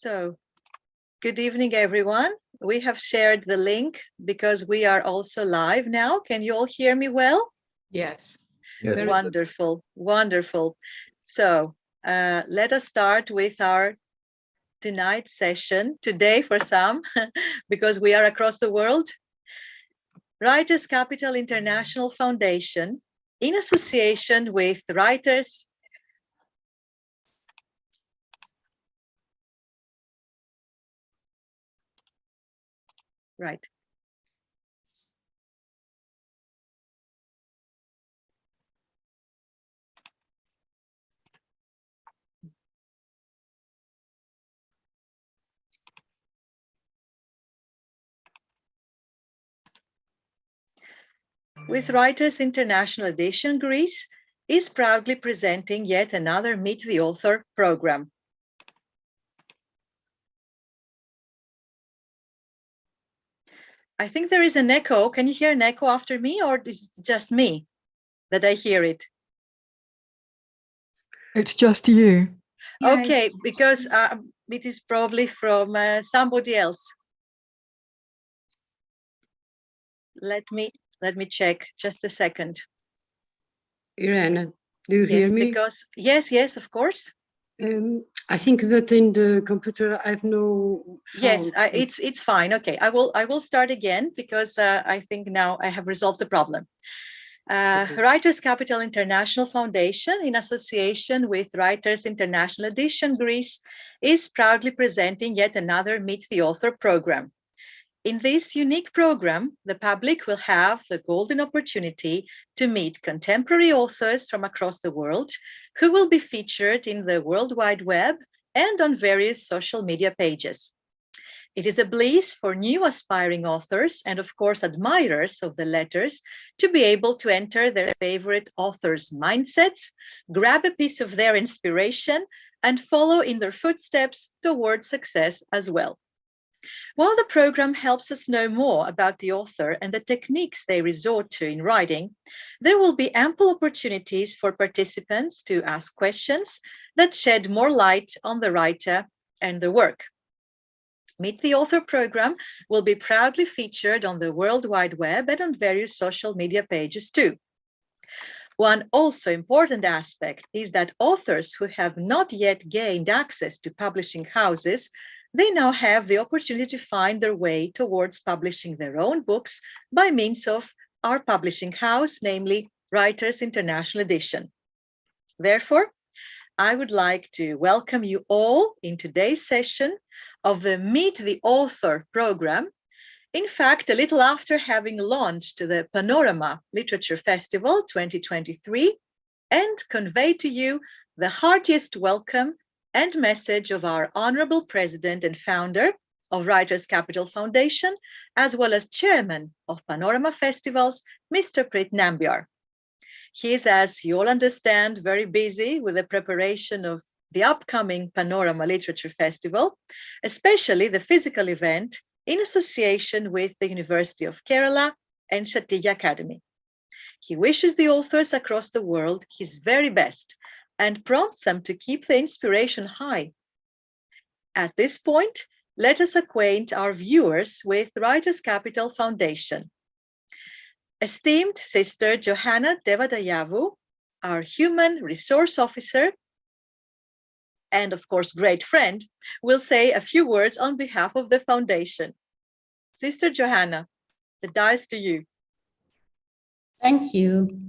So, good evening, everyone. We have shared the link because we are also live now. Can you all hear me well? Yes. Yes. Wonderful, wonderful. So, let us start with our tonight's session, today for some, because we are across the world. Writers Capital International Foundation, in association with Writers Right. With Writers International Edition, Greece is proudly presenting yet another Meet the Author program. I think there is an echo. Can you hear an echo after me, or is it just me that I hear it? It's just you. Okay, because it is probably from somebody else. Let me check. Just a second. Irene, do you hear me? Because yes, of course. I think that in the computer I have no sound. Yes, it's fine. Okay, I will start again because I think now I have resolved the problem. Okay. Writers Capital International Foundation, in association with Writers International Edition Greece, is proudly presenting yet another Meet the Author program. In this unique program, the public will have the golden opportunity to meet contemporary authors from across the world who will be featured in the World Wide Web and on various social media pages. It is a bliss for new aspiring authors and, of course, admirers of the letters to be able to enter their favorite authors' mindsets, grab a piece of their inspiration, and follow in their footsteps towards success as well. While the program helps us know more about the author and the techniques they resort to in writing, there will be ample opportunities for participants to ask questions that shed more light on the writer and the work. Meet the Author program will be proudly featured on the World Wide Web and on various social media pages too. One also important aspect is that authors who have not yet gained access to publishing houses, they now have the opportunity to find their way towards publishing their own books by means of our publishing house, namely Writers International Edition. Therefore, I would like to welcome you all in today's session of the Meet the Author program. In fact, a little after having launched the Panorama Literature Festival 2023 and convey to you the heartiest welcome and message of our honorable president and founder of Writers Capital Foundation, as well as chairman of Panorama Festivals, Mr. Prit Nambiar. He is, as you all understand, very busy with the preparation of the upcoming Panorama Literature Festival, especially the physical event in association with the University of Kerala and Shattiya Academy. He wishes the authors across the world his very best and prompts them to keep the inspiration high. At this point, let us acquaint our viewers with Writers Capital Foundation. Esteemed Sister Johanna Devadayavu, our Human Resource Officer, and of course, great friend, will say a few words on behalf of the Foundation. Sister Johanna, the dice to you. Thank you.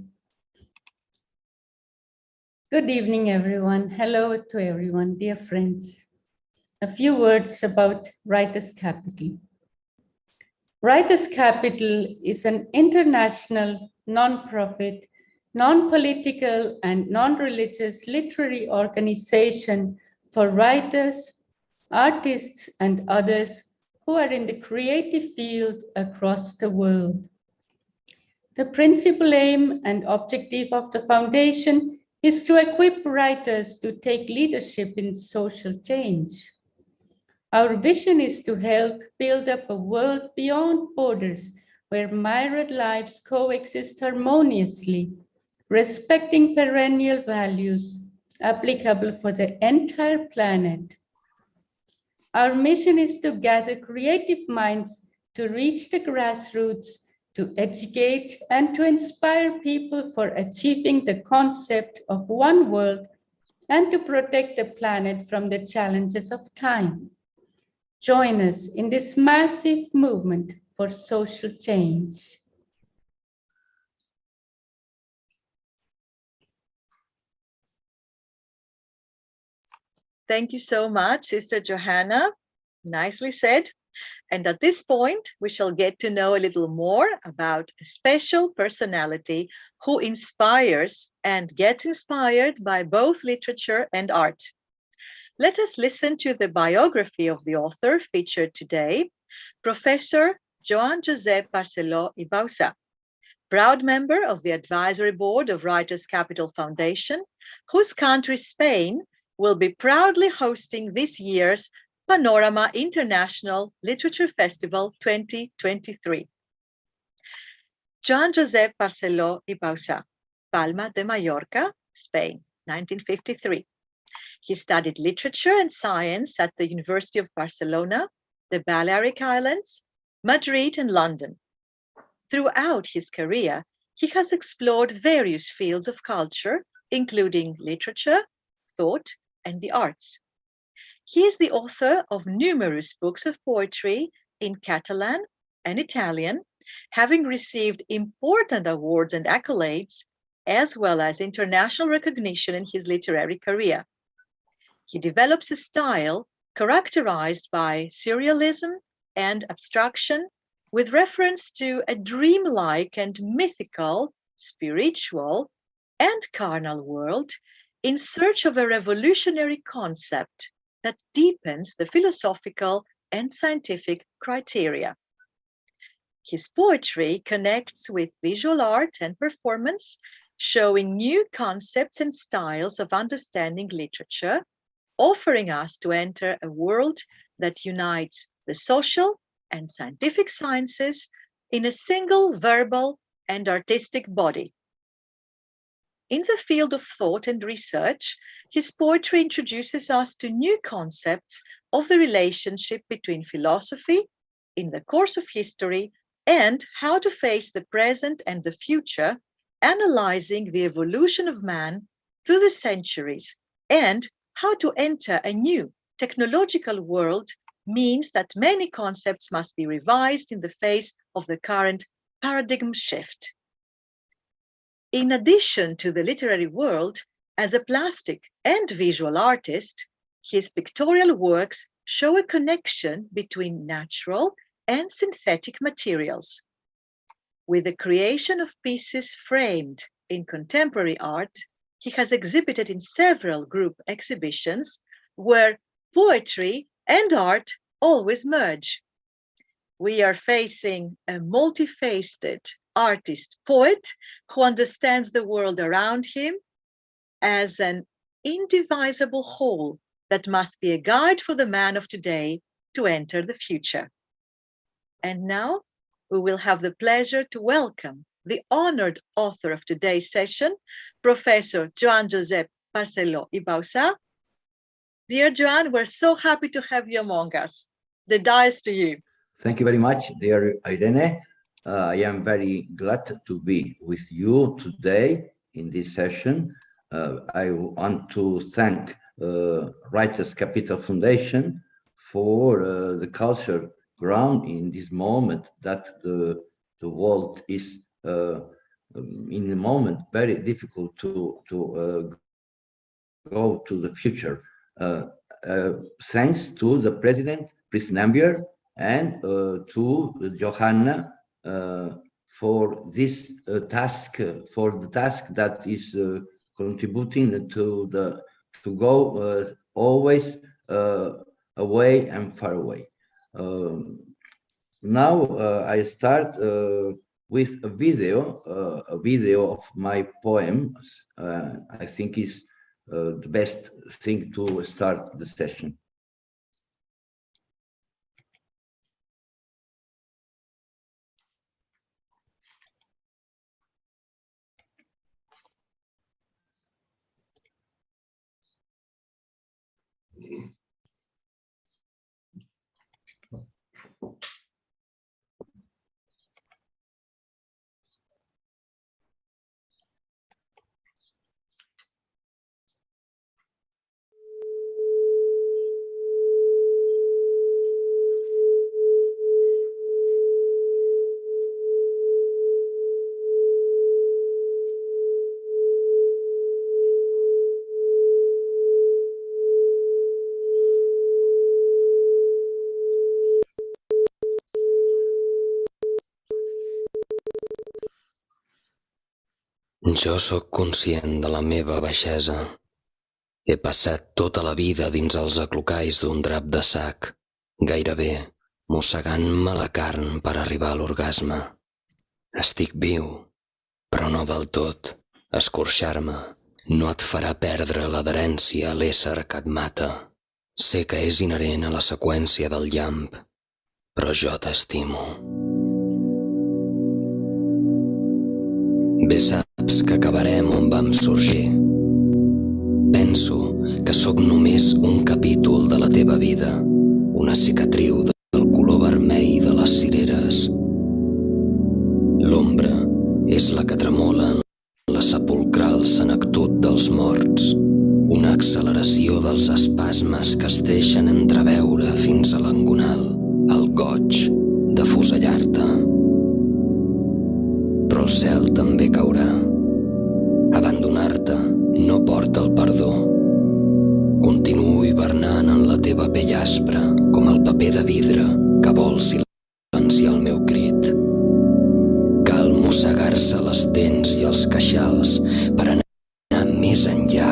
Good evening, everyone. Hello to everyone, dear friends. A few words about Writers Capital. Writers Capital is an international, non-profit, non-political, and non-religious literary organization for writers, artists, and others who are in the creative field across the world. The principal aim and objective of the foundation is to equip writers to take leadership in social change. Our vision is to help build up a world beyond borders where myriad lives coexist harmoniously, respecting perennial values applicable for the entire planet. Our mission is to gather creative minds to reach the grassroots, to educate and to inspire people for achieving the concept of one world and to protect the planet from the challenges of time. Join us in this massive movement for social change. Thank you so much, Sister Johanna. Nicely said. And at this point, we shall get to know a little more about a special personality who inspires and gets inspired by both literature and art. Let us listen to the biography of the author featured today, Professor Joan Josep Barcelo y Bausa, proud member of the Advisory Board of Writers' Capital Foundation, whose country, Spain, will be proudly hosting this year's Panorama International Literature Festival 2023. Joan Josep Barcelo y Bausa, Palma de Mallorca, Spain, 1953. He studied literature and science at the University of Barcelona, the Balearic Islands, Madrid, and London. Throughout his career, he has explored various fields of culture, including literature, thought, and the arts. He is the author of numerous books of poetry in Catalan and Italian, having received important awards and accolades, as well as international recognition in his literary career. He develops a style characterized by surrealism and abstraction, with reference to a dreamlike and mythical, spiritual, and carnal world in search of a revolutionary concept that deepens the philosophical and scientific criteria. His poetry connects with visual art and performance, showing new concepts and styles of understanding literature, offering us to enter a world that unites the social and scientific sciences in a single verbal and artistic body. In the field of thought and research, his poetry introduces us to new concepts of the relationship between philosophy in the course of history and how to face the present and the future, analyzing the evolution of man through the centuries and how to enter a new technological world means that many concepts must be revised in the face of the current paradigm shift. In addition to the literary world, as a plastic and visual artist, his pictorial works show a connection between natural and synthetic materials. With the creation of pieces framed in contemporary art, he has exhibited in several group exhibitions where poetry and art always merge. We are facing a multifaceted artist poet who understands the world around him as an indivisible whole that must be a guide for the man of today to enter the future. And now we will have the pleasure to welcome the honored author of today's session, Professor Joan Josep Barcelo y Bausa. Dear Joan, we're so happy to have you among us. The die is to you. Thank you very much, dear Irene. I am very glad to be with you today in this session. I want to thank Writers' Capital Foundation for the culture ground in this moment that the world is in a moment very difficult to go to the future. Thanks to the President, Chris Nambier, and to Johanna for this task, for the task that is contributing to go always away and far away. Now I start with a video of my poems. I think is the best thing to start the session. Jo sóc conscient de la meva baixesa. He passat tota la vida dins els aclocalls d'un drap de sac, gairebé mossegant-me la carn per arribar a l'orgasme. Estic viu, però no del tot. Escorxar-me no et farà perdre l'adherència a l'ésser que et mata. Sé que és inherent a la seqüència del llamp, però jo t'estimo. Bé saps que acabarem on vam sorgir. Penso que sóc només un capítol de la teva vida, una cicatriu del color vermell de les cireres. L'ombra és la que tremola en la sepulcral senectut dels morts, una acceleració dels espasmes que es deixen entreveure fins a l'engonal, el goig de fusellar-te. Però el cel també caurà. Abandonar-te no porta el perdó. Continuo hivernant en la teva pell aspra, com el paper de vidre que vol silenciar el meu crit. Cal mossegar-se les dents i els queixals per anar més enllà,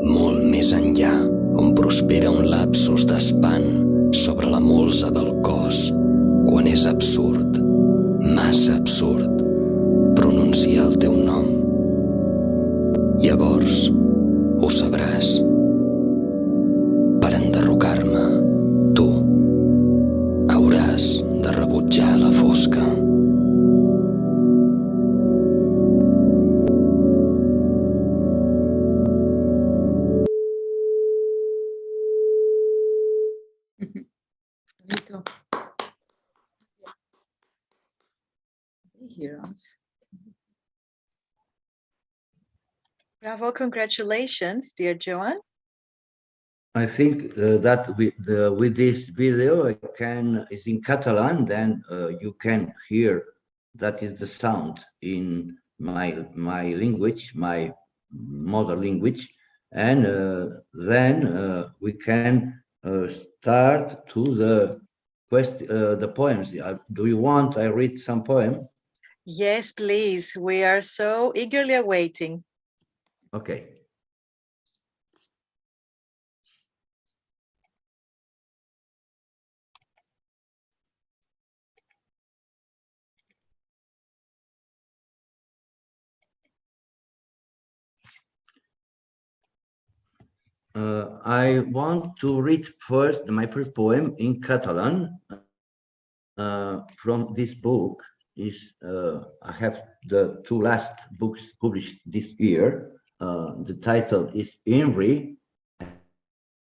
molt més enllà, on prospera un lapsus d'espant sobre la molsa del cos, quan és absurd, massa absurd, pronunciar el teu nom. Llavors ho sabràs. Per enderrocar-me, tu hauràs de rebutjar la fosca. Bonito. Heroes. Bravo, congratulations, dear Joan. I think that with this video, is in Catalan, then you can hear that is the sound in my language, my mother language, and then we can start to the poems. Do you want I read some poem? Yes, please. We are so eagerly awaiting. Okay. I want to read first my first poem in Catalan from this book. I have the two last books published this year. The title is Inri,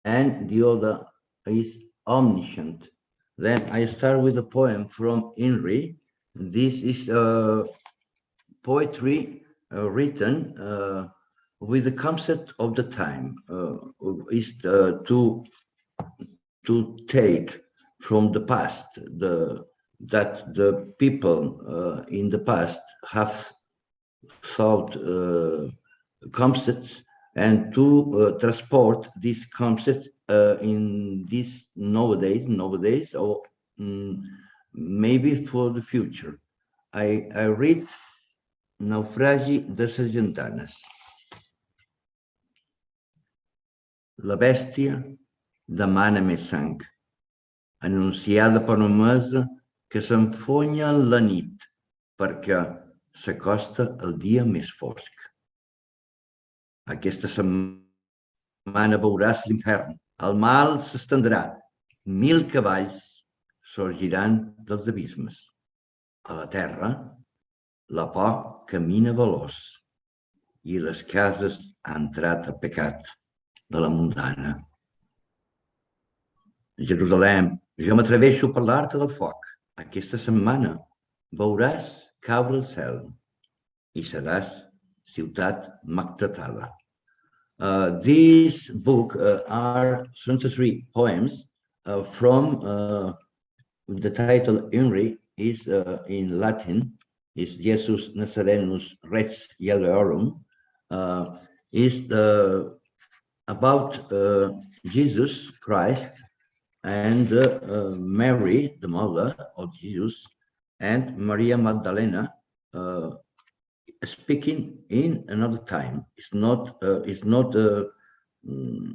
and the other is Omniscient. Then I start with a poem from Inri. This is poetry written with the concept of the time, is to take from the past that the people in the past have thought concepts, and to transport these concepts in this nowadays, or maybe for the future. I read Naufragi de ses Gentanes. La bèstia demana més sang, anunciada per una mesa que s'enfonya en la nit, perquè s'acosta el dia més fosc. Aquesta setmana veuràs l'infern, el mal s'estendrà, 1000 cavalls sorgiran dels abismes. A la terra, la por camina veloç, i les cases han entrat a pecat de la mundana. Jerusalem, jo m'atreveixo a parlar-te del foc. Aquesta setmana veuràs caure el cel i seràs ciutat magtatada. This book are 23 poems from the title Inri is in Latin, is Jesus Nazarenus Rex Iudeorum, is about Jesus Christ and Mary, the mother of Jesus, and Maria Magdalena speaking in another time. It's not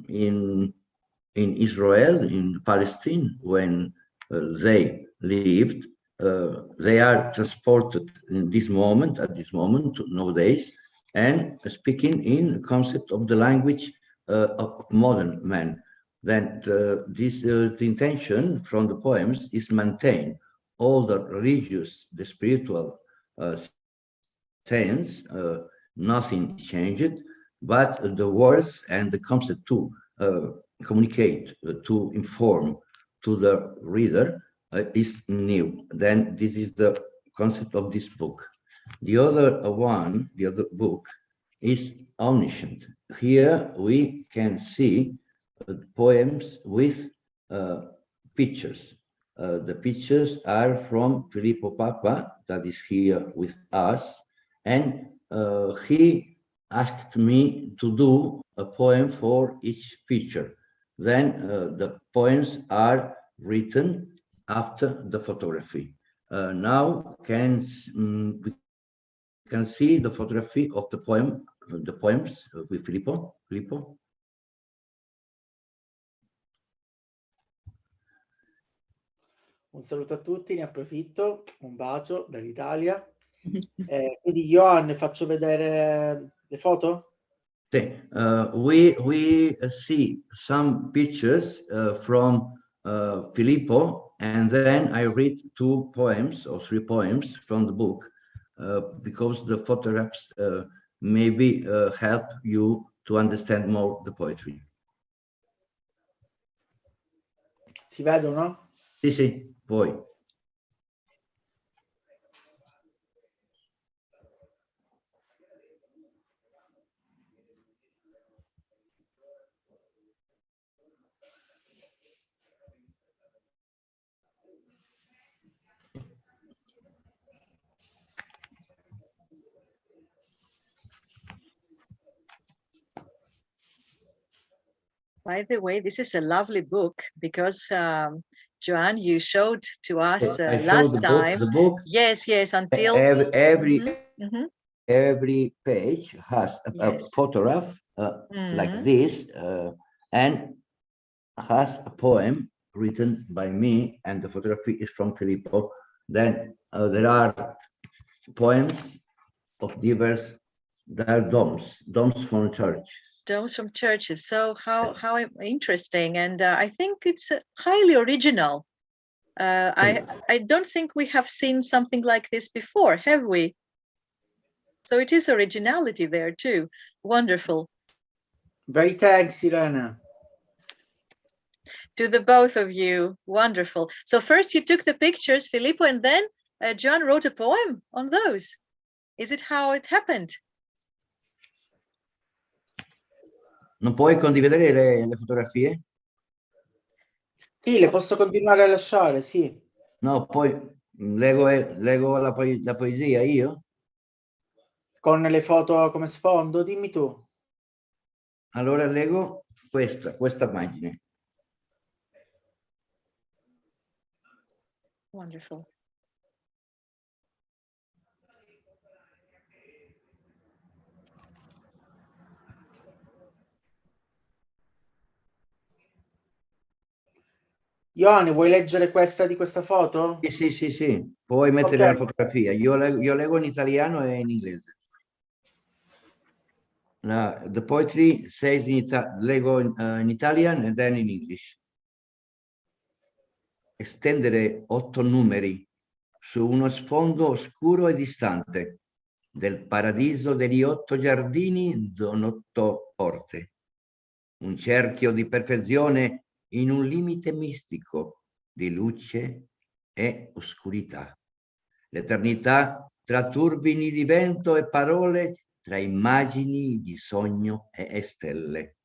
in Israel, in Palestine, when they lived. They are transported in this moment, at this moment, nowadays, and speaking in the concept of the language of modern man. Then the intention from the poems is maintain all the religious, the spiritual sense, nothing changed, but the words and the concept to communicate, to inform to the reader is new. Then this is the concept of this book. The other one, the other book, is omniscient. Here we can see poems with pictures. The pictures are from Filippo Papa, that is here with us, and he asked me to do a poem for each picture. Then the poems are written after the photography. Now we can see the photography of the poems with Filippo. Filippo? Un saluto a tutti, ne approfitto, un bacio dall'Italia. Quindi Joan, faccio vedere le foto? We see some pictures from Filippo, and then I read 2 poems or 3 poems from the book because the photographs maybe help you to understand more the poetry. Si vedono? Sì, poi. By the way, this is a lovely book because Joan, you showed to us last time. The book. Yes, until every page has a photograph like this, and has a poem written by me, and the photography is from Filippo. Then there are poems of diverse, there are domes from church. Domes from churches. So how interesting, and I think it's highly original. I don't think we have seen something like this before, have we? So it is originality there too. Wonderful. Very thanks, Irene. To the both of you. Wonderful. So first you took the pictures, Filippo, and then Joan wrote a poem on those. Is it how it happened? Non puoi condividere le fotografie? Sì, le posso continuare a lasciare, sì. No, poi leggo la poesia io? Con le foto come sfondo? Dimmi tu. Allora leggo questa immagine. Wonderful. Joan, vuoi leggere questa di questa foto? Sì. Puoi mettere la fotografia. Io leggo in italiano e in inglese. The poetry says leggo in Italian and then in English. Estendere 8 numeri su uno sfondo oscuro e distante del paradiso degli 8 giardini con 8 porte. Un cerchio di perfezione in un limite mistico di luce e oscurità. L'eternità tra turbini di vento e parole, tra immagini di sogno e stelle.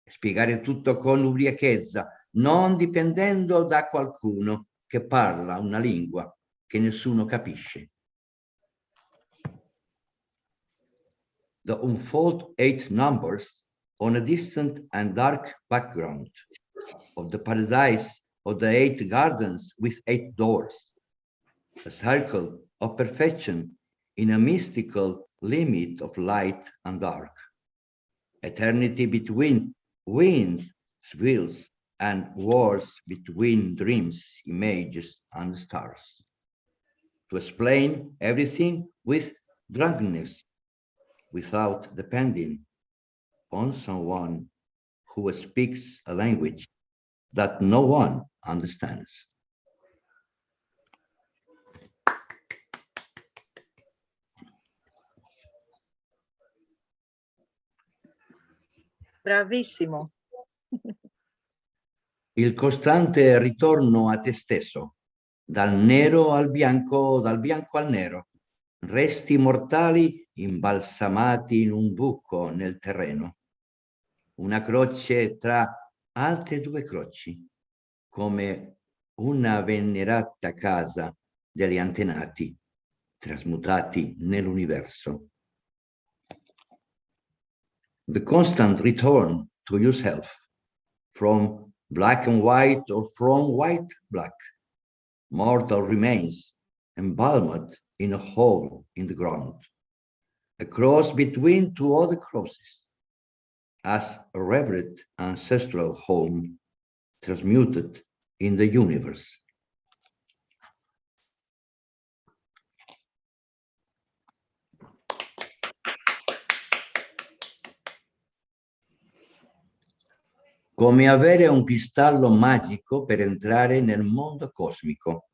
Spiegare tutto con ubriachezza, non dipendendo da qualcuno che parla una lingua che nessuno capisce. The unfold 8 numbers on a distant and dark background of the paradise of the 8 gardens with 8 doors, a circle of perfection in a mystical limit of light and dark, eternity between winds, wheels, and wars between dreams, images, and stars. To explain everything with drunkenness, without depending on someone who speaks a language that no one understands. Bravissimo. Il costante ritorno a te stesso, dal nero al bianco, dal bianco al nero, resti mortali imbalsamati in un buco nel terreno, una croce tra altre due croci, come una venerata casa degli antenati trasmutati nell'universo. The constant return to yourself, from black and white or from white black, mortal remains embalmed in a hole in the ground, a cross between two other crosses, as a revered ancestral home transmuted in the universe. Come avere un cristallo magico per entrare nel mondo cosmico,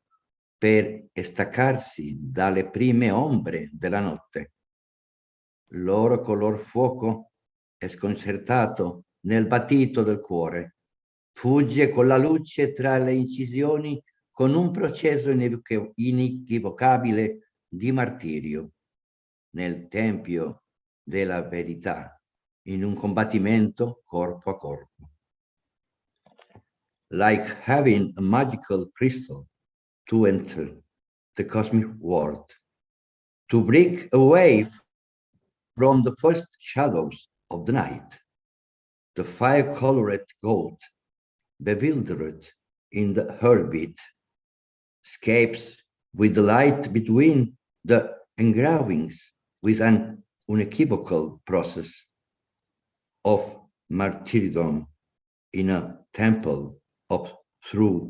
per staccarsi dalle prime ombre della notte. L'oro color fuoco è sconcertato nel battito del cuore, fugge con la luce tra le incisioni con un processo inequivocabile di martirio, nel tempio della verità, in un combattimento corpo a corpo. Like having a magical crystal to enter the cosmic world, to break away from the first shadows of the night, the fire-colored gold, bewildered in the heartbeat, escapes with the light between the engravings with an unequivocal process of martyrdom in a temple of truth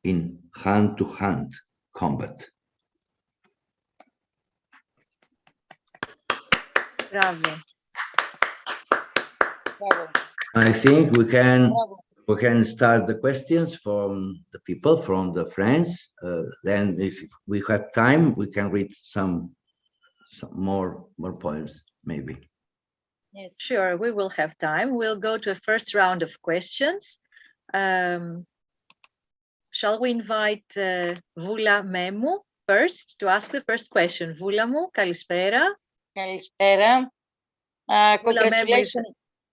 in hand-to-hand combat. Bravo. Bravo. I think we can Bravo. start the questions from the people, from the friends. Then if we have time, we can read some more poems, maybe. Yes, sure. We will have time. We'll go to a first round of questions. Shall we invite Vula Memu first to ask the first question? Vula mu, kalispera. Καλησπέρα. Vula Memu is...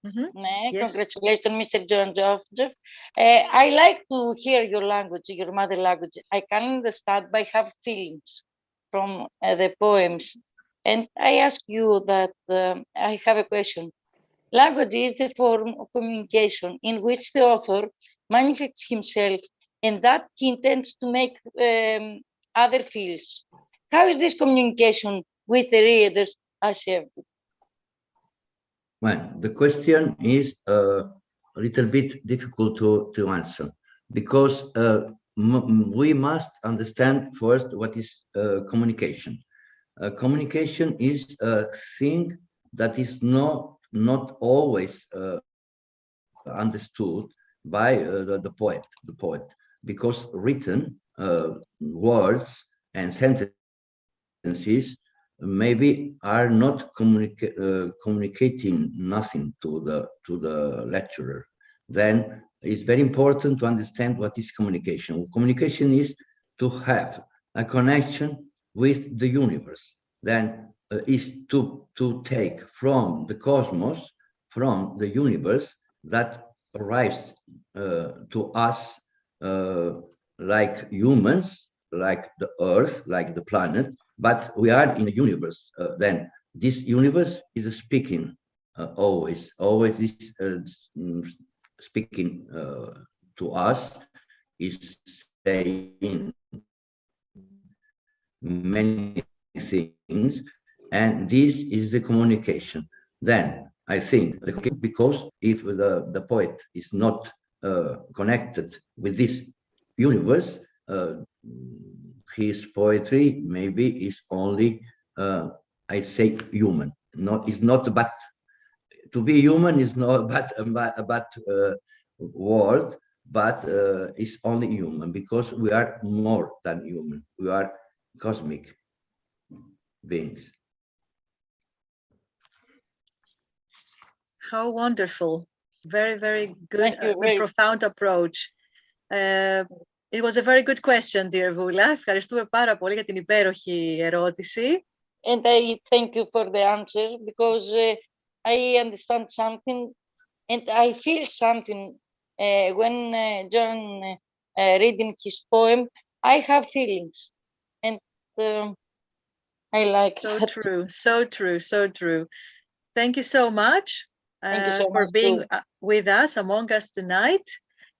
Congratulations. Yes. Congratulations, Mr. John Joseph. I like to hear your language, your mother language. I can understand, but I have feelings from the poems. And I ask you that I have a question. Language is the form of communication in which the author manifests himself and that he intends to make other feels. How is this communication with the readers achieved? Well, the question is a little bit difficult to answer because we must understand first what is communication. Communication is a thing that is not always understood by the poet, because written words and sentences maybe are not communicating nothing to the lecturer. Then it's very important to understand what is communication. Communication is to have a connection with the universe. Then is to take from the cosmos, from the universe that arrives to us like humans, like the earth, like the planet, but we are in a universe. Then this universe is speaking always is speaking to us, is saying many things, and this is the communication. Then I think, because if the poet is not connected with this universe, his poetry maybe is only, I say, human. Is not, but to be human is not a bad word, but it's only human, because we are more than human. We are cosmic beings. How wonderful. Very, very good, profound approach. It was a very good question, dear Vula. Ευχαριστούμε πάρα πολύ για την υπέροχη ερώτηση. And I thank you for the answer, because I understand something and I feel something when John reading his poem. I have feelings, and I like so that. True, so true, so true. Thank you so much, for being with us, among us tonight.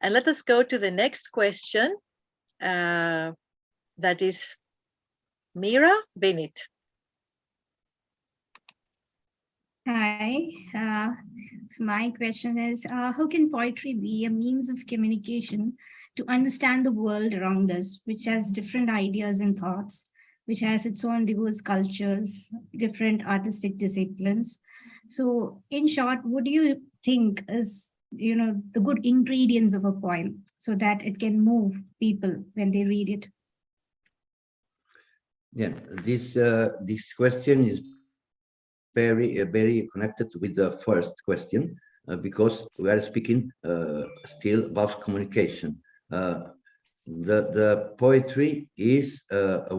And let us go to the next question. That is Mira Benit. Hi. So my question is, how can poetry be a means of communication to understand the world around us, which has different ideas and thoughts, which has its own diverse cultures, different artistic disciplines? So in short, what do you think is, the good ingredients of a poem so that it can move people when they read it? Yeah, this question is very connected with the first question, because we are speaking still about communication. The poetry is the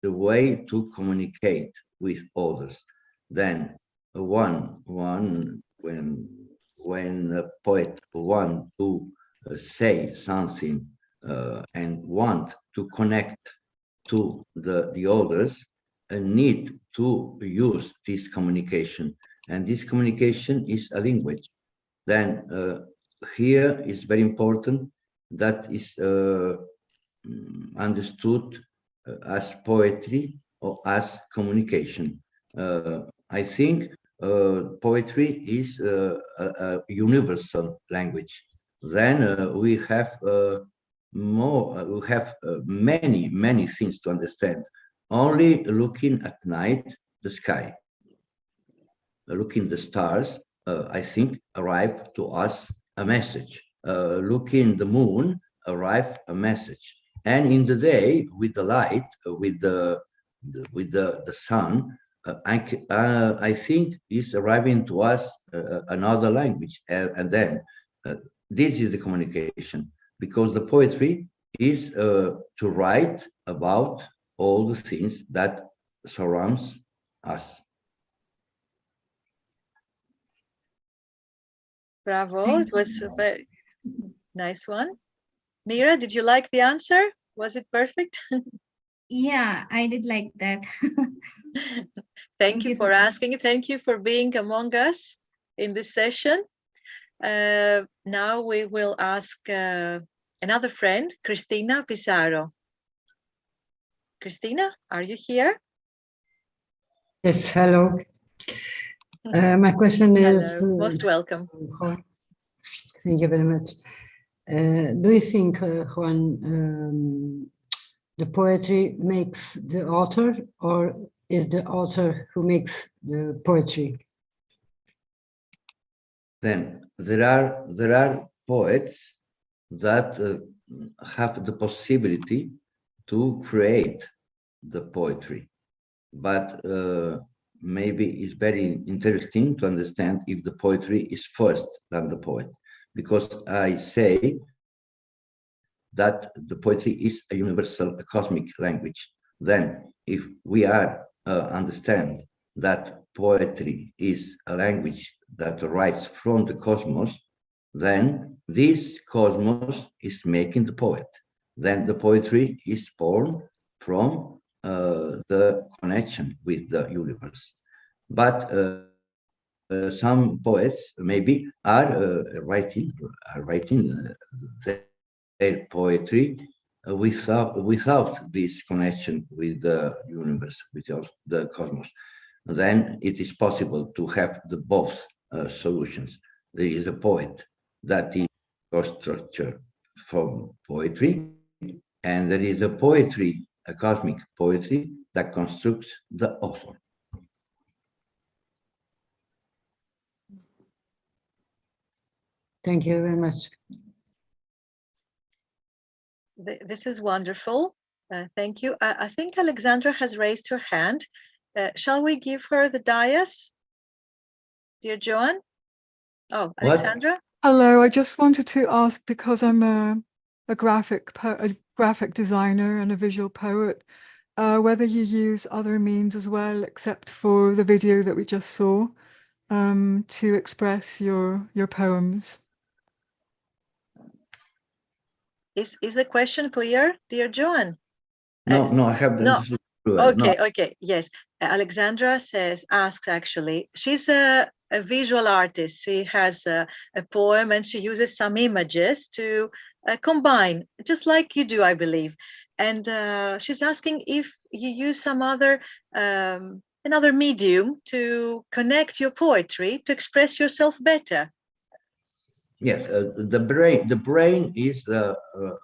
way to communicate with others. Then when a poet wants to say something and want to connect to the others, need to use this communication, and this communication is a language. Then here is very important that is understood as poetry or as communication. I think poetry is a universal language. Then we have many things to understand. Only looking at night, the sky, looking the stars, I think arrive to us a message. Looking the moon, arrive a message. And in the day, with the light, with the sun, I think is arriving to us another language. And then this is the communication, because the poetry is to write about all the things that surrounds us. Bravo, it was a very nice one. Mira, did you like the answer? Was it perfect? Yeah, I did like that. Thank you for asking. Thank you for being among us in this session. Now we will ask another friend, Cristina Pizarro. Cristina, are you here? Yes, hello. My question is... Most welcome. Thank you very much. Do you think, Juan, the poetry makes the author, or is the author who makes the poetry? Then there are poets that have the possibility to create the poetry, but maybe it's very interesting to understand if the poetry is first than the poet, because I say that the poetry is a universal, a cosmic language. Then if we understand that poetry is a language that arises from the cosmos, then this cosmos is making the poet. Then the poetry is born from the connection with the universe. But some poets maybe are writing their poetry without this connection with the universe, with the cosmos, then it is possible to have the both solutions. There is a poet that is structure from poetry, and there is a poetry, a cosmic poetry that constructs the author. Thank you very much. This is wonderful. Thank you. I think Alexandra has raised her hand. Shall we give her the dais? Dear Joan? Oh, Alexandra? Hello, I just wanted to ask, because I'm a graphic designer and a visual poet, whether you use other means as well, except for the video that we just saw, to express your poems. Is the question clear, dear Joan? No, I have no. Okay, no. Okay, yes. Alexandra asks actually, she's a visual artist. She has a poem and she uses some images to combine, just like you do, I believe. And she's asking if you use some other another medium to connect your poetry to express yourself better. Yes, the brain is a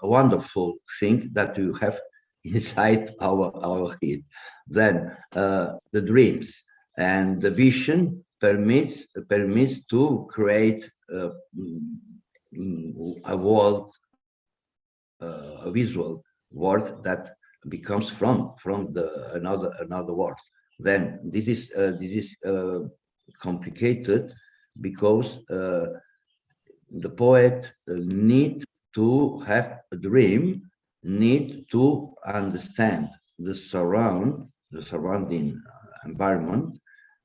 wonderful thing that you have inside our head. Then the dreams and the vision permits to create a world, a visual world that becomes from the another world. Then this is complicated because the poet need to have a dream, need to understand the surrounding environment,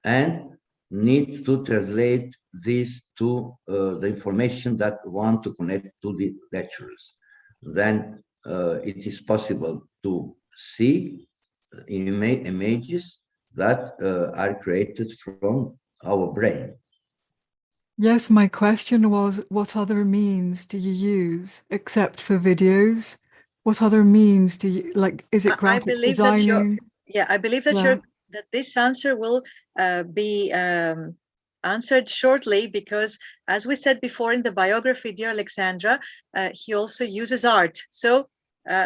and need to translate this to the information that want to connect to the lecturers. Then it is possible to see images that are created from our brain. Yes, my question was, what other means do you use except for videos? What other means do you, like, is it graphic designing? I believe that that this answer will be answered shortly, because as we said before in the biography, dear Alexandra, he also uses art. So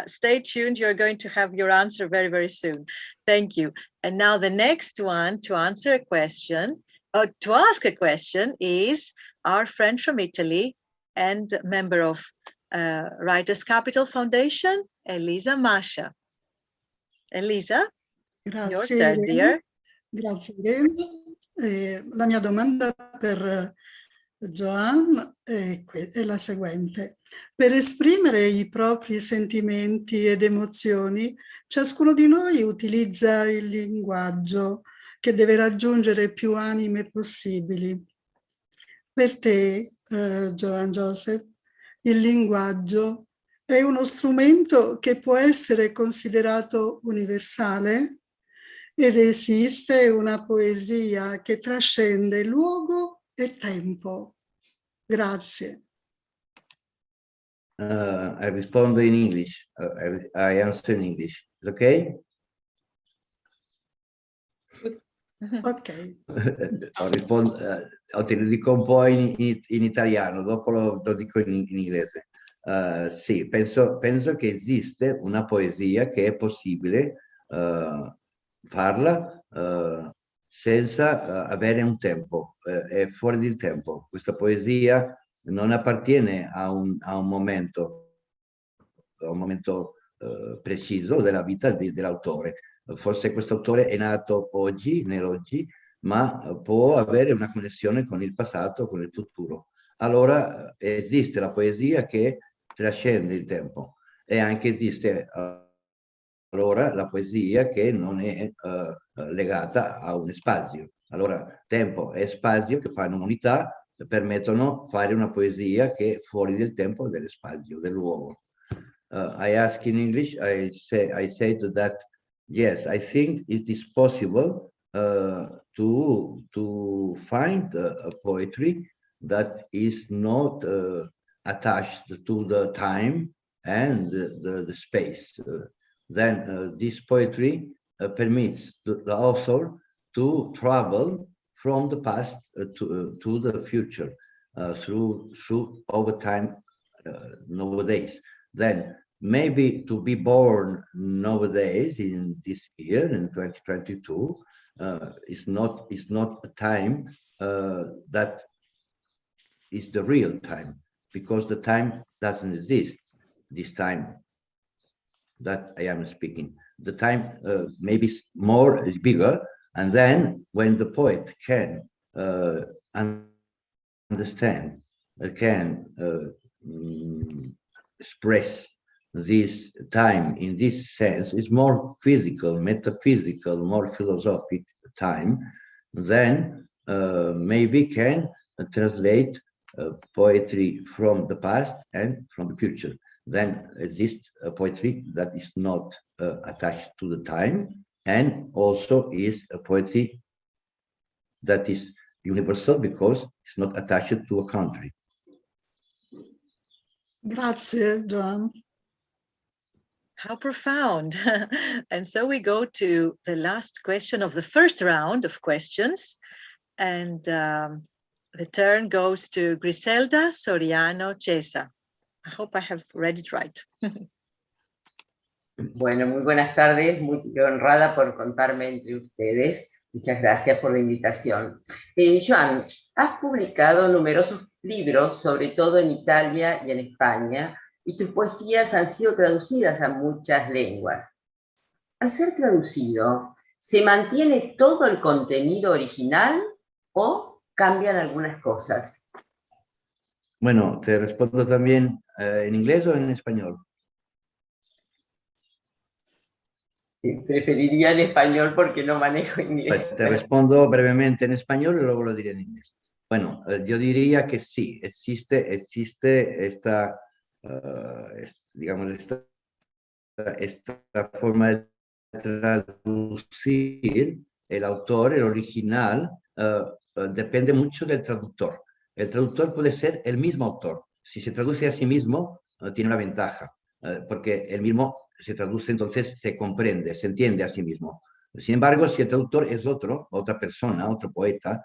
stay tuned, you're going to have your answer very, very soon. Thank you. And now the next one to answer a question, to ask a question, is our friend from Italy and member of Writers Capital Foundation, Elisa Mascia. Elisa, your turn, dear. Grazie Irene. La mia domanda per Joan è la seguente. Per esprimere i propri sentimenti ed emozioni, ciascuno di noi utilizza il linguaggio che deve raggiungere più anime possibili. Per te, Josep, il linguaggio è uno strumento che può essere considerato universale? Ed esiste una poesia che trascende luogo e tempo. Grazie. I rispondo in English. I answer in English. Okay? Ok. Te lo dico un po' in italiano, dopo lo dico in inglese. Sì, penso che esiste una poesia che è possibile farla senza avere un tempo, è fuori del tempo. Questa poesia non appartiene a un momento preciso della vita dell'autore. Forse questo autore è nato oggi, nell'oggi, ma può avere una connessione con il passato, con il futuro. Allora esiste la poesia che trascende il tempo, e anche esiste allora la poesia che non è legata a un spazio. Allora tempo e spazio che fanno unità permettono di fare una poesia che è fuori del tempo, dello spazio, del luogo. I ask in English, I said that yes, I think it is possible to find a poetry that is not attached to the time and the space. Then this poetry permits the author to travel from the past to the future through over time nowadays. Then maybe to be born nowadays in this year in 2022 is not a time that is the real time, because the time doesn't exist. This time that I am speaking, the time maybe more is bigger, and then when the poet can understand, can express this time in this sense, is more physical, metaphysical, more philosophic time, then maybe can translate poetry from the past and from the future. Then exists a poetry that is not attached to the time, and also is a poetry that is universal because it's not attached to a country. Grazie, Joan. How profound. And so we go to the last question of the first round of questions. And the turn goes to Griselda Soriano Chesa. I hope I have read it right. Bueno, muy buenas tardes, muy honrada por contarme entre ustedes. Muchas gracias por la invitación. Joan, has publicado numerosos libros, sobre todo en Italia y en España, y tus poesías han sido traducidas a muchas lenguas. Al ser traducido, ¿se mantiene todo el contenido original o cambian algunas cosas? Bueno, te respondo también en inglés o en español. Preferiría en español porque no manejo inglés. Pues te respondo brevemente en español y luego lo diré en inglés. Bueno, yo diría que sí, existe esta, digamos, esta forma de traducir el autor, el original, depende mucho del traductor. El traductor puede ser el mismo autor. Si se traduce a sí mismo, tiene una ventaja, porque el mismo se traduce, entonces se comprende, se entiende a sí mismo. Sin embargo, si el traductor es otra persona, otro poeta,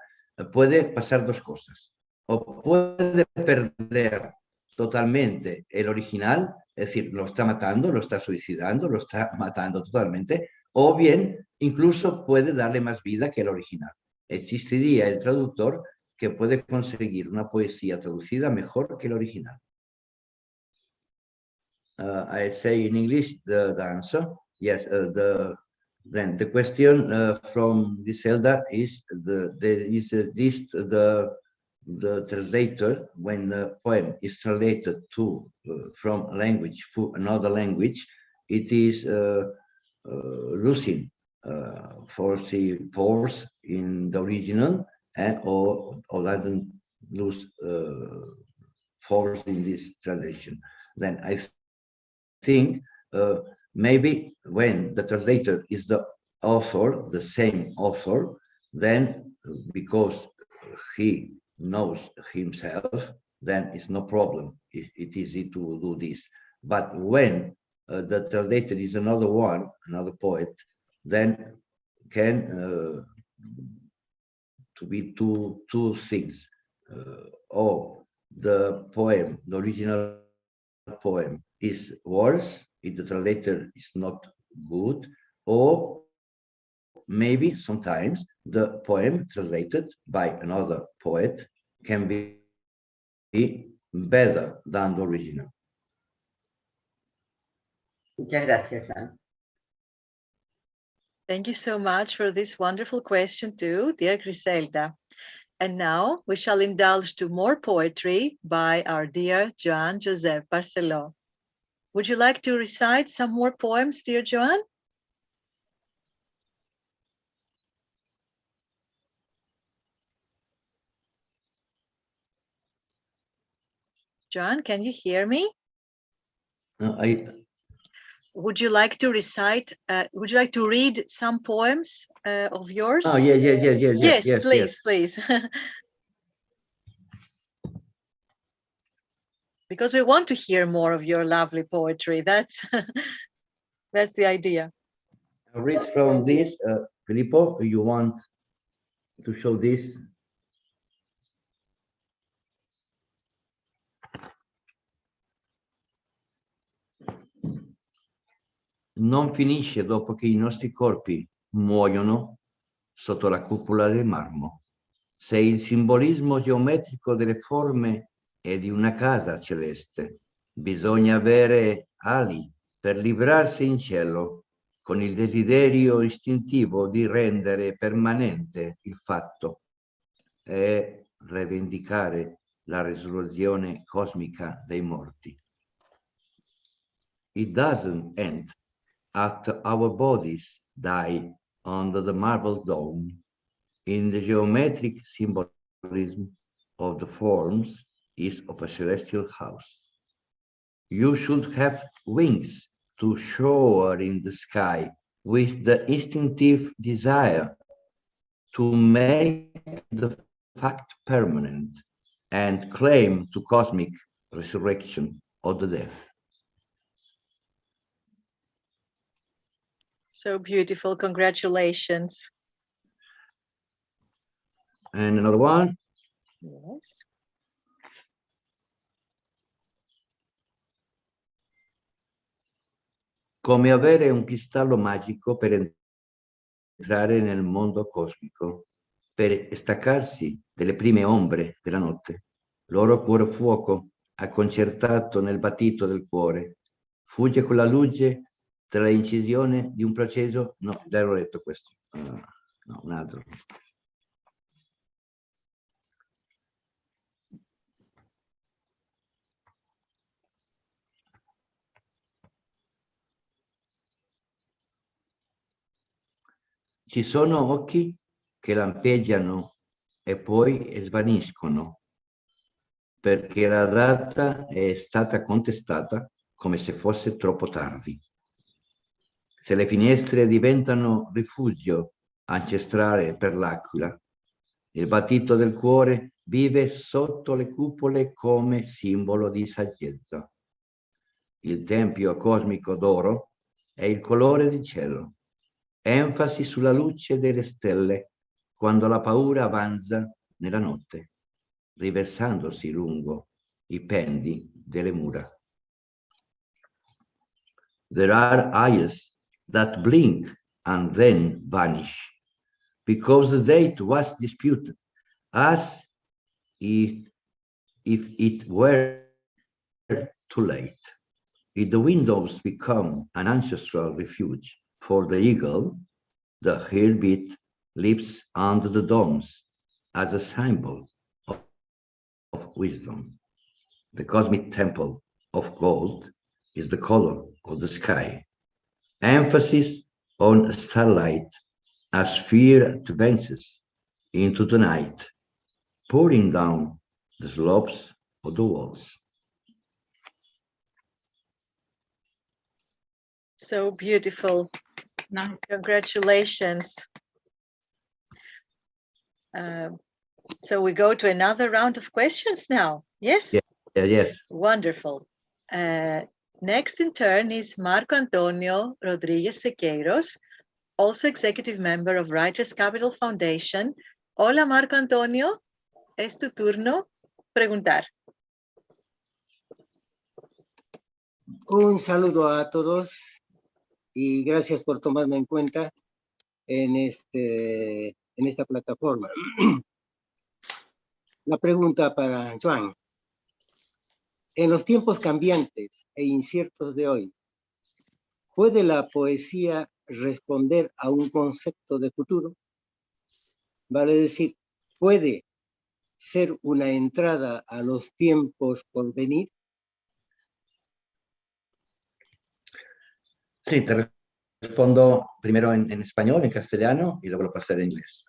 puede pasar dos cosas. O puede perder totalmente el original, es decir, lo está matando, lo está suicidando, lo está matando totalmente, o bien incluso puede darle más vida que el original. Existiría el traductor que puede conseguir una poesía traducida mejor que el original. I say in English the answer. Yes, then the question from Griselda is the translator, when the poem is translated to from a language to another language, it is losing force in the original, and or doesn't lose force in this translation. Then I think maybe when the translator is the author, the same author, then because he knows himself, then it's no problem. It's easy to do this. But when the translator is another one, another poet, then can to be two things. Or the poem, the original poem is worse if the translator is not good, or maybe sometimes the poem translated by another poet can be better than the original. Muchas gracias, Juan. Thank you so much for this wonderful question too, dear Griselda. And now we shall indulge to more poetry by our dear Joan Josep Barcelo. Would you like to recite some more poems, dear Joan? Joan, can you hear me? Would you like to recite, would you like to read some poems of yours? Oh, yes, please. because we want to hear more of your lovely poetry. That's that's the idea. I'll read from this. Filippo, you want to show this? Non finisce dopo che i nostri corpi muoiono sotto la cupola del marmo. Se il simbolismo geometrico delle forme è di una casa celeste, bisogna avere ali per librarsi in cielo, con il desiderio istintivo di rendere permanente il fatto e rivendicare la risurrezione cosmica dei morti. It doesn't end after our bodies die under the marble dome. In the geometric symbolism of the forms is of a celestial house. You should have wings to soar in the sky with the instinctive desire to make the fact permanent and claim to cosmic resurrection of the death. So beautiful. Congratulations. And another one. Yes. Come avere un cristallo magico per entrare nel mondo cosmico, per staccarsi delle prime ombre della notte. Loro cuore fuoco, acconcertato nel battito del cuore, fugge con la luce tra l'incisione di un processo. No, l'ho letto questo. No, un altro. Ci sono occhi che lampeggiano e poi svaniscono, perché la data è stata contestata come se fosse troppo tardi. Se le finestre diventano rifugio ancestrale per l'aquila, il battito del cuore vive sotto le cupole come simbolo di saggezza. Il tempio cosmico d'oro è il colore del cielo, enfasi sulla luce delle stelle quando la paura avanza nella notte, riversandosi lungo i pendi delle mura. There are eyes that blink and then vanish, because the date was disputed, as if it were too late. If the windows become an ancestral refuge for the eagle, the heartbeat lives under the domes as a symbol of wisdom. The cosmic temple of gold is the color of the sky. Emphasis on starlight as fear advances into the night, pouring down the slopes of the walls. So beautiful. Congratulations. So we go to another round of questions now. Yes? Yes. Wonderful. Next in turn is Marco Antonio Rodriguez Sequeiros, also executive member of Writers Capital Foundation. Hola, Marco Antonio. Es tu turno preguntar. Un saludo a todos y gracias por tomarme en cuenta en esta plataforma. La pregunta para Joan. En los tiempos cambiantes e inciertos de hoy, ¿puede la poesía responder a un concepto de futuro? Vale decir, ¿puede ser una entrada a los tiempos por venir? Sí, te respondo primero en español, en castellano, y luego lo pasaré en inglés.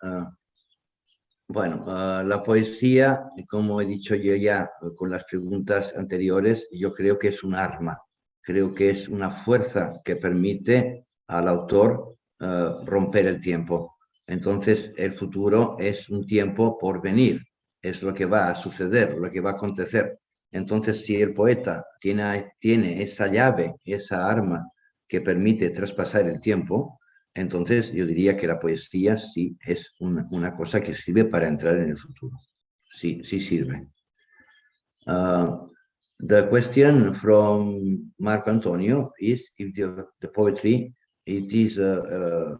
Bueno, la poesía, como he dicho yo ya con las preguntas anteriores, yo creo que es un arma, creo que es una fuerza que permite al autor romper el tiempo. Entonces, el futuro es un tiempo por venir, es lo que va a suceder, lo que va a acontecer. Entonces, si el poeta tiene esa llave, esa arma que permite traspasar el tiempo, entonces yo diría que la poesía sí es una cosa que sirve para entrar en el futuro. Sí, sí sirve. The question from Marco Antonio is if the poetry, it is a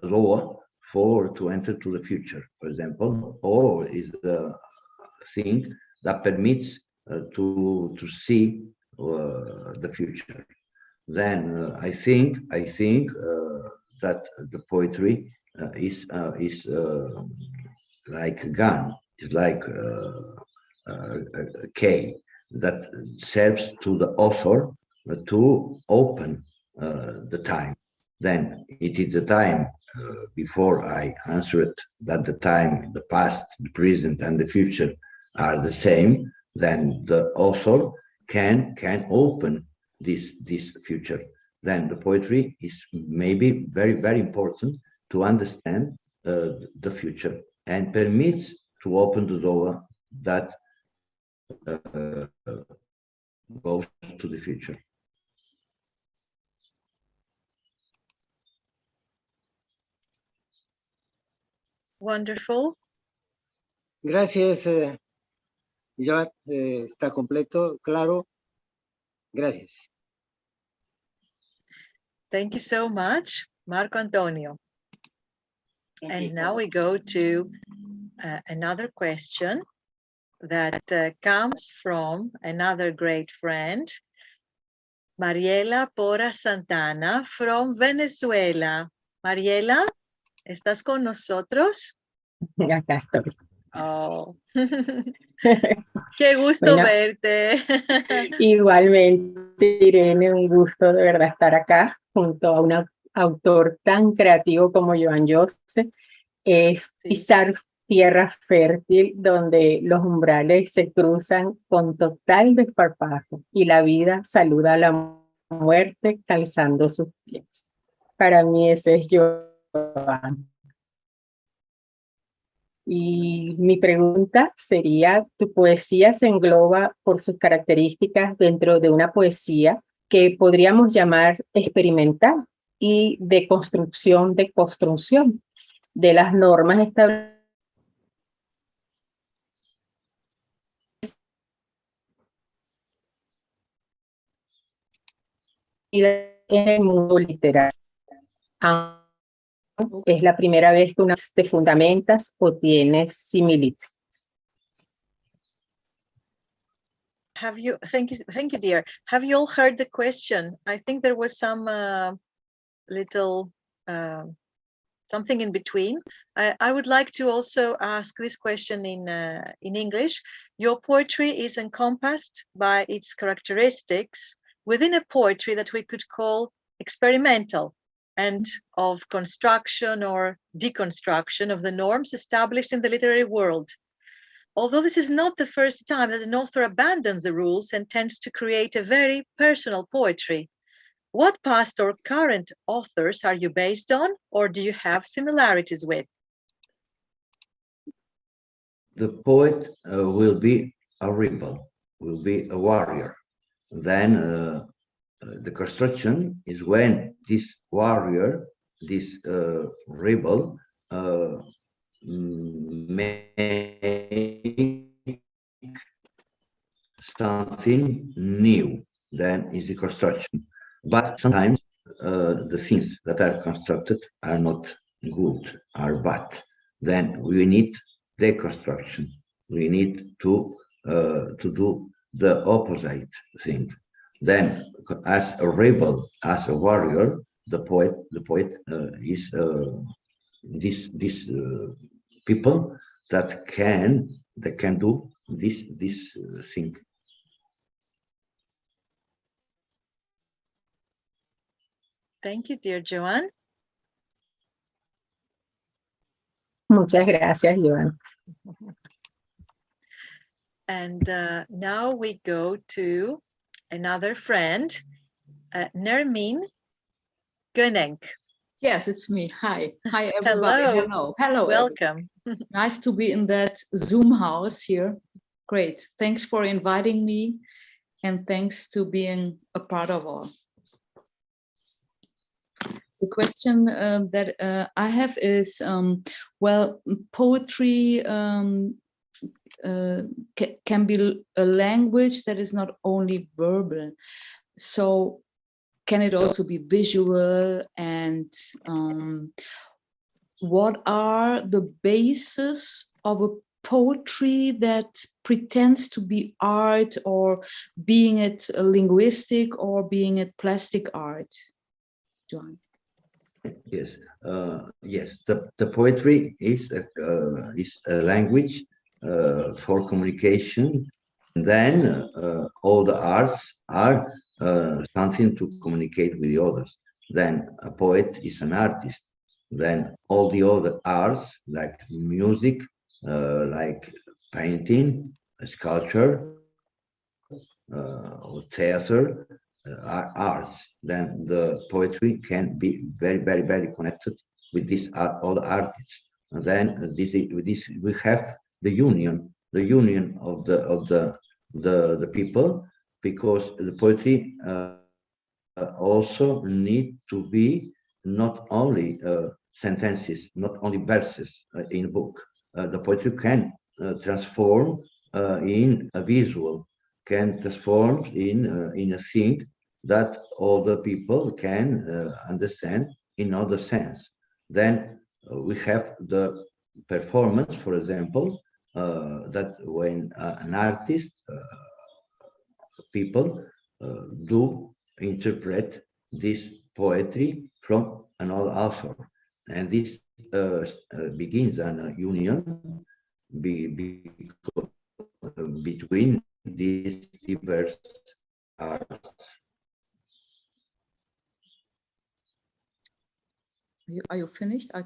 law to enter to the future, for example, or is the thing that permits to see the future. Then I think that the poetry is like a gun, is like a key that serves to the author to open the time. Then it is the time before I answered that the time, the past, the present, and the future are the same. Then the author can open this future. Then the poetry is maybe very, very important to understand the future and permits to open the door that goes to the future. Wonderful. Gracias, Joan. Está completo, claro. Gracias. Thank you so much, Marco Antonio. And now we go to another question that comes from another great friend, Mariela Pora Santana from Venezuela. Mariela, ¿estás con nosotros? Acá estoy. Oh. Qué gusto Bueno, verte. Igualmente, Irene, un gusto de verdad estar acá junto a un autor tan creativo como Joan Josep. Es pisar tierra fértil donde los umbrales se cruzan con total desparpajo y la vida saluda a la muerte calzando sus pies. Para mí ese es Joan. Y mi pregunta sería, ¿tu poesía se engloba por sus características dentro de una poesía que podríamos llamar experimental y de construcción de las normas establecidas en el mundo literario? ¿Es la primera vez que te fundamentas o tienes similitudes? Thank you, dear. Have you all heard the question? I think there was some little something in between. I would like to also ask this question in English. Your poetry is encompassed by its characteristics within a poetry that we could call experimental and of construction or deconstruction of the norms established in the literary world. Although this is not the first time that an author abandons the rules and tends to create a very personal poetry, what past or current authors are you based on, or do you have similarities with? The poet will be a rebel, will be a warrior. Then the construction is when this warrior, this rebel, make something new. Then is the construction. But sometimes the things that are constructed are not good, are bad. Then we need deconstruction. We need to do the opposite thing. Then, as a rebel, as a warrior, the poet is these people that can do this thing. Thank you, dear Joan. Muchas gracias, Joan. And now we go to another friend, Nermin Gönenk. Yes, it's me. Hi. Hi, everybody. Hello. Hello. Hello. Welcome. Nice to be in that Zoom house here. Great. Thanks for inviting me, and thanks to being a part of all. The question that I have is, well, poetry can be a language that is not only verbal. So can it also be visual? And what are the basis of a poetry that pretends to be art, or being it linguistic, or being it plastic art? Joan. Yes, yes. The poetry is a language for communication. And then all the arts are something to communicate with the others. Then a poet is an artist. Then all the other arts, like music, like painting, sculpture, or theater, are arts. Then the poetry can be very, very, very connected with these other artists. And then this we have the union of the people, because the poetry also need to be not only sentences, not only verses in a book. The poetry can transform in a visual, can transform in a thing that other people can understand in other sense. Then we have the performance, for example, that when an artist, people do interpret this poetry from another author, and this begins a union between these diverse arts. Are you finished? I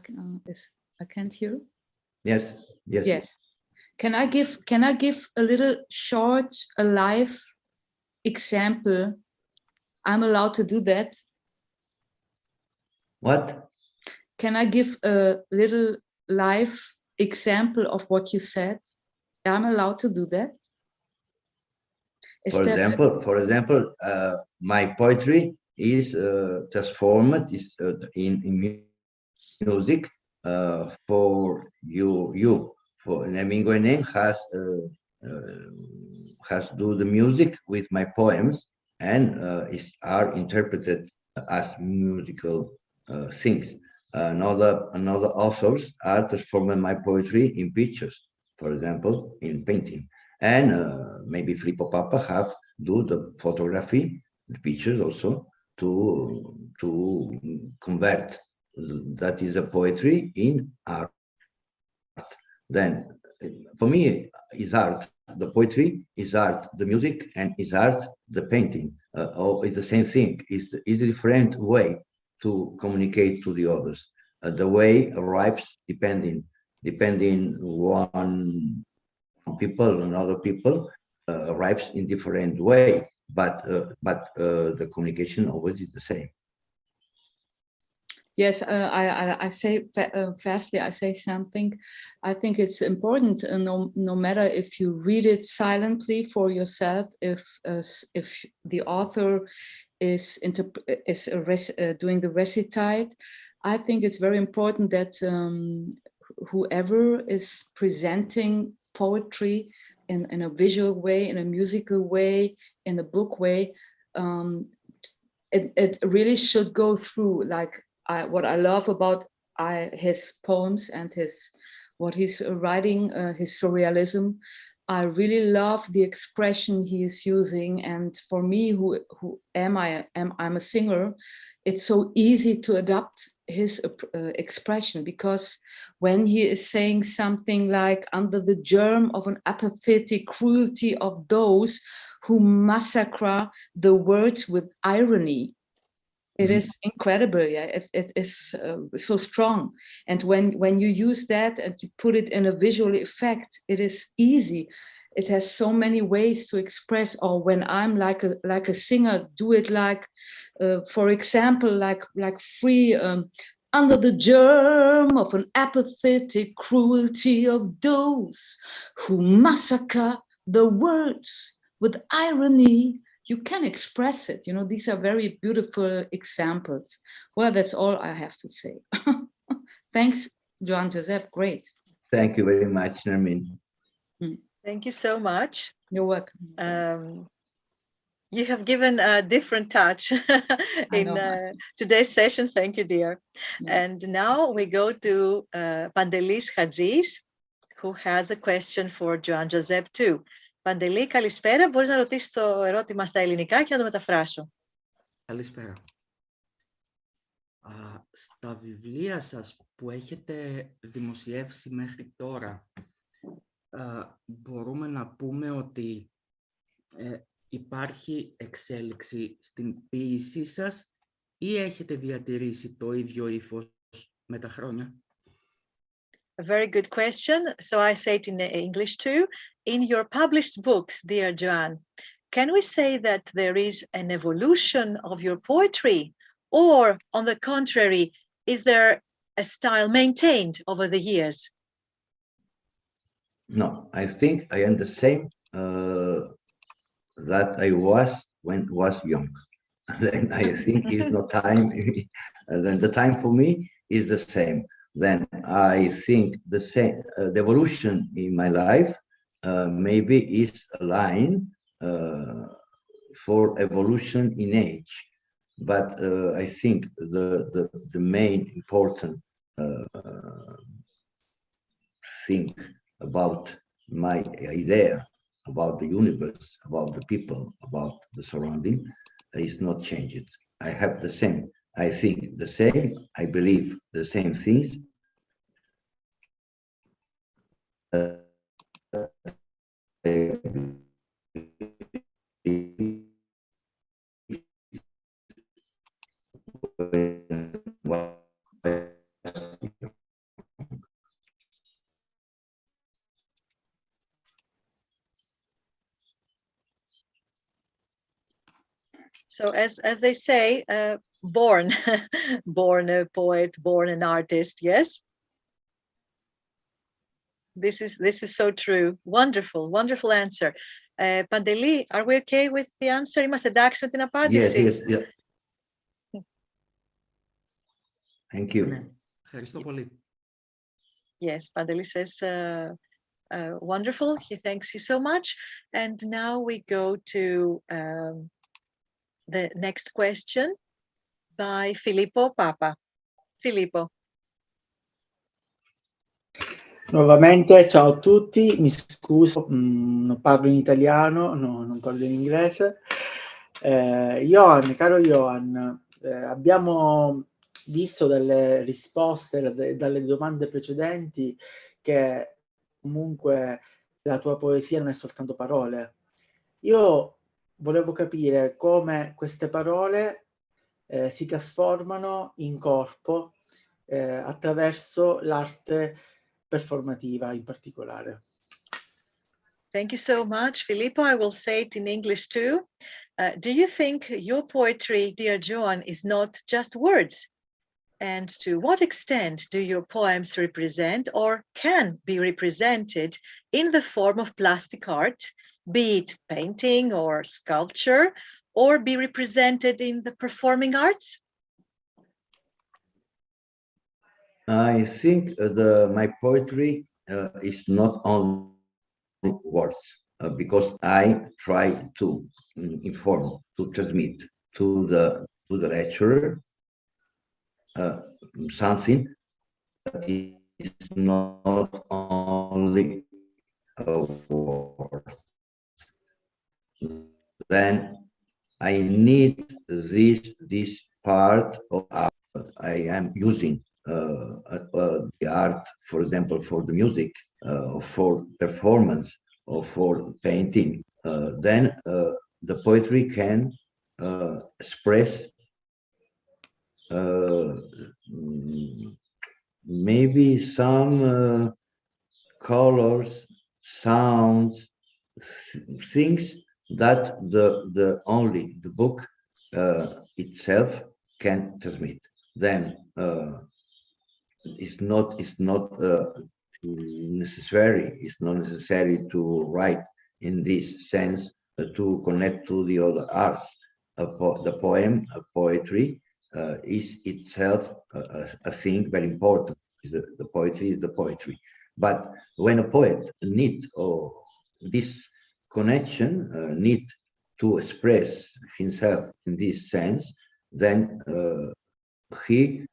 can't hear. Yes. Yes. Yes. Can I give a little short, a live example? I'm allowed to do that. What? Can I give a little live example of what you said? I'm allowed to do that. For example, my poetry is transformed in music for you. For Nemingoenen has do the music with my poems, and are interpreted as musical things. Another authors are transforming my poetry in pictures, for example, in painting. And maybe Filippo Papa have do the photography, the pictures also, to convert that is a poetry in art. Then for me is art, the poetry is art, the music and is art, the painting. Or it's the same thing, is a different way to communicate to the others. The way arrives depending one people and other people arrives in different way, but the communication always is the same. Yes, I say fastly. I say something. I think it's important, no matter if you read it silently for yourself, if the author is doing the recite. I think it's very important that whoever is presenting poetry in a visual way, in a musical way, in a book way, it really should go through. Like what I love about his poems and what he's writing, his surrealism. I really love the expression he is using, and for me, who I'm a singer, it's so easy to adapt his expression, because when he is saying something like, under the germ of an apathetic cruelty of those who massacre the words with irony, it is incredible. Yeah, it is so strong. And when you use that and you put it in a visual effect, it is easy. It has so many ways to express. Or when I'm like a singer, do it like, for example, like free. Under the germ of an apathetic cruelty of those who massacre the words with irony, you can express it. You know, these are very beautiful examples. Well, that's all I have to say. Thanks, Joan Josep. Great. Thank you very much, Nermin. Thank you so much. You're welcome. You have given a different touch in today's session. Thank you, dear. Yeah. And now we go to Pandelis Hadjis, who has a question for Joan Josep too. Παντελή, καλησπέρα. Μπορείς να ρωτήσεις το ερώτημα στα ελληνικά και να το μεταφράσω. Καλησπέρα. Στα βιβλία σας που έχετε δημοσιεύσει μέχρι τώρα, μπορούμε να πούμε ότι υπάρχει εξέλιξη στην ποίησή σας ή έχετε διατηρήσει το ίδιο ύφος με τα χρόνια? A very good question. So I say it in English too. In your published books, dear Joan, can we say that there is an evolution of your poetry? Or on the contrary, is there a style maintained over the years? No, I think I am the same that I was when I was young. Then I think it's no time. Then the time for me is the same. Then I think the same. The evolution in my life maybe is a line for evolution in age. But I think the main important thing about my idea about the universe, about the people, about the surrounding is not changed. I have the same. I think the same. I believe the same things. So as they say, born, born a poet, born an artist. Yes. This is so true. Wonderful, wonderful answer. Παντελή, are we okay with the answer? Είμαστε εντάξει με την απάντηση? Yes, yes, yes. Thank you. Ναι, ευχαριστώ πολύ. Yes, Panteli says wonderful. He thanks you so much. And now we go to the next question by Filippo Papa. Filippo. Nuovamente, ciao a tutti, mi scuso, non parlo in italiano, no, non parlo in inglese. Joan, caro Joan, abbiamo visto dalle risposte, dalle domande precedenti, che comunque la tua poesia non è soltanto parole. Io volevo capire come queste parole si trasformano in corpo attraverso l'arte performativa in particolare. Thank you so much, Filippo. I will say it in English too. Do you think your poetry, dear Joan, is not just words? And to what extent do your poems represent or can be represented in the form of plastic art, be it painting or sculpture, or be represented in the performing arts? I think my poetry is not only words, because I try to inform, to transmit to the lecturer something that is not only a word. Then I need this part of art. I am using the art, for example, for the music, for performance, or for painting. Then the poetry can express maybe some colors, sounds, things that only the book itself can transmit. Then it's not necessary to write in this sense to connect to the other arts. The poem, poetry, is itself a thing very important. The poetry is the poetry. But when a poet need this connection, need to express himself in this sense, then he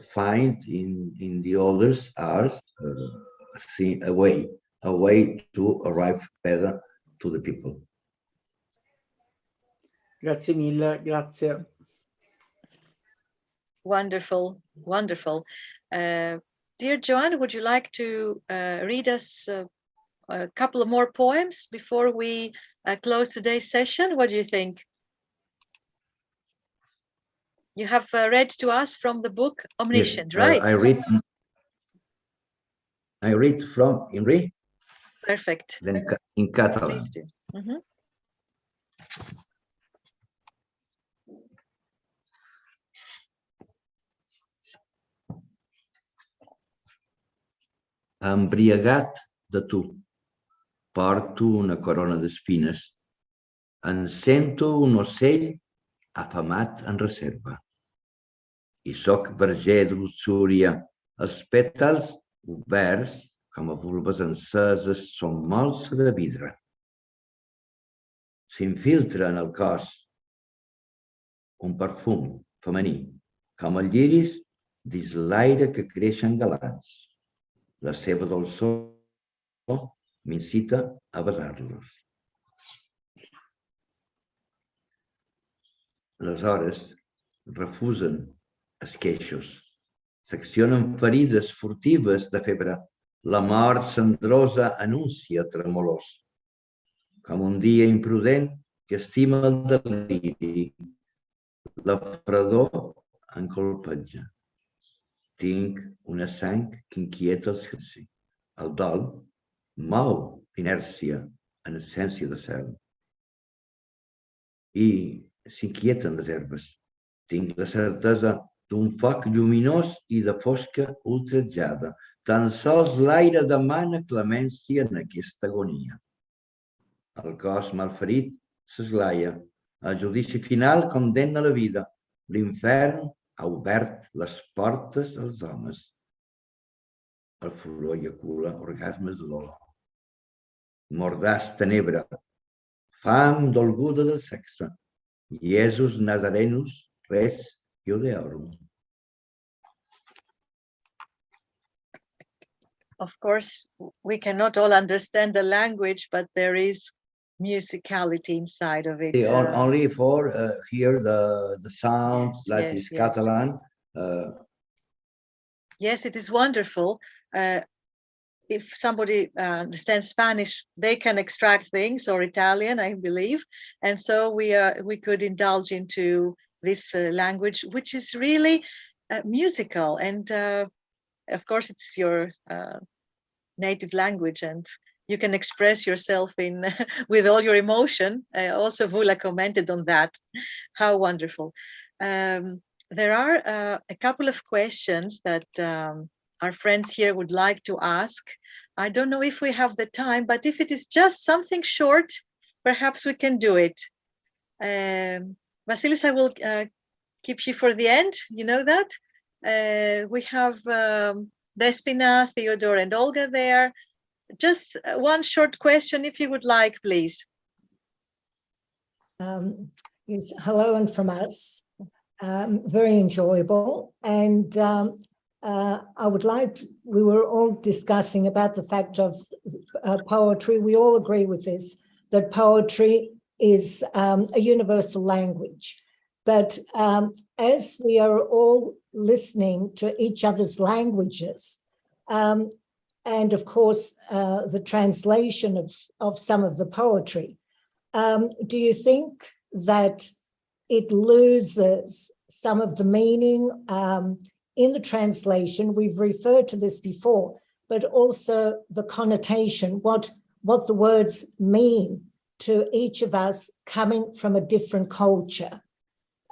find in the others arts a way to arrive better to the people. Grazie mille, grazie. Wonderful, wonderful. Dear Joan, would you like to read us a couple of more poems before we close today's session? What do you think? You have read to us from the book Omniscient, yes, right? I read from Imre. Perfect. Then in Catalan. Please do. Mm-hmm. Embriagat de tu, porto una corona d'espines, en sento un ocell afamat en reserva. I soc verger de luxúria, els pètals oberts com a vulves enceses són molts de vidre. S'infiltra en el cos un perfum femení, com el lliris dins l'aire que creixen galants. La seva dolçor m'incita a besar-los. Les hores refusen els queixos, s'accionen ferides furtives de febre. La mort cendrosa anuncia tremolós, com un dia imprudent que estima el deliri. La fredor em colpeja. Tinc una sang que inquieta el silenci. El dol mou inèrcia en essència de cel. I s'inquieten les herbes. Tinc la certesa d'un foc lluminós i de fosca ultratjada. Tan sols l'aire demana clemència en aquesta agonia. El cos malferit s'esglaia. El judici final condemna la vida. L'infern ha obert les portes als homes. El furor eyacula orgasmes de dolor. Mordàs tenebra, fam dolguda del sexe. Iesus Nazarenus, res Judeorum. Of course, we cannot all understand the language, but there is musicality inside of it. Only for hear the sound, yes, that yes, is yes. Catalan. Yes, it is wonderful. If somebody understands Spanish, they can extract things, or Italian, I believe. And so we could indulge into this language, which is really musical. And of course, it's your native language, and you can express yourself in with all your emotion. Also, Vula commented on that. How wonderful. There are a couple of questions that our friends here would like to ask. I don't know if we have the time, but if it is just something short, perhaps we can do it. Vasilis, I will keep you for the end. You know that? We have Despina, Theodore, and Olga there. Just one short question, if you would like, please. Yes, hello, and from us. Very enjoyable. And I would like to, we were all discussing about the fact of poetry. We all agree with this, that poetry is a universal language. But as we are all listening to each other's languages, and of course, the translation of some of the poetry, do you think that it loses some of the meaning in the translation? We've referred to this before, but also the connotation, what the words mean to each of us coming from a different culture.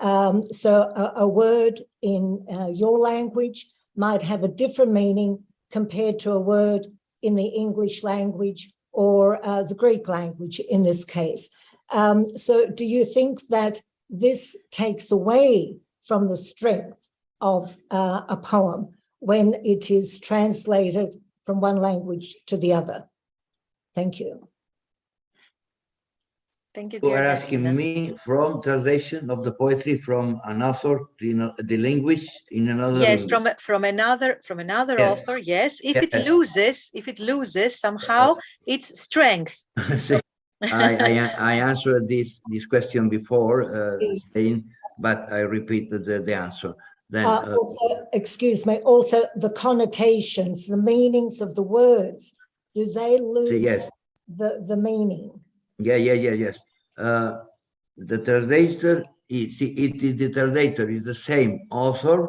So a word in your language might have a different meaning compared to a word in the English language or the Greek language in this case. So do you think that this takes away from the strength of a poem when it is translated from one language to the other? Thank you. Thank you, You dear are asking Nesina. me from translation of the poetry from an author to the language in another Yes, language. from another Yes. author. Yes, if Yes. it loses somehow its strength. See, I answered this question before, saying, but I repeat the answer. Then also, excuse me, also the connotations, the meanings of the words, do they lose yes. the meaning? Yes. The translator the translator is the same author.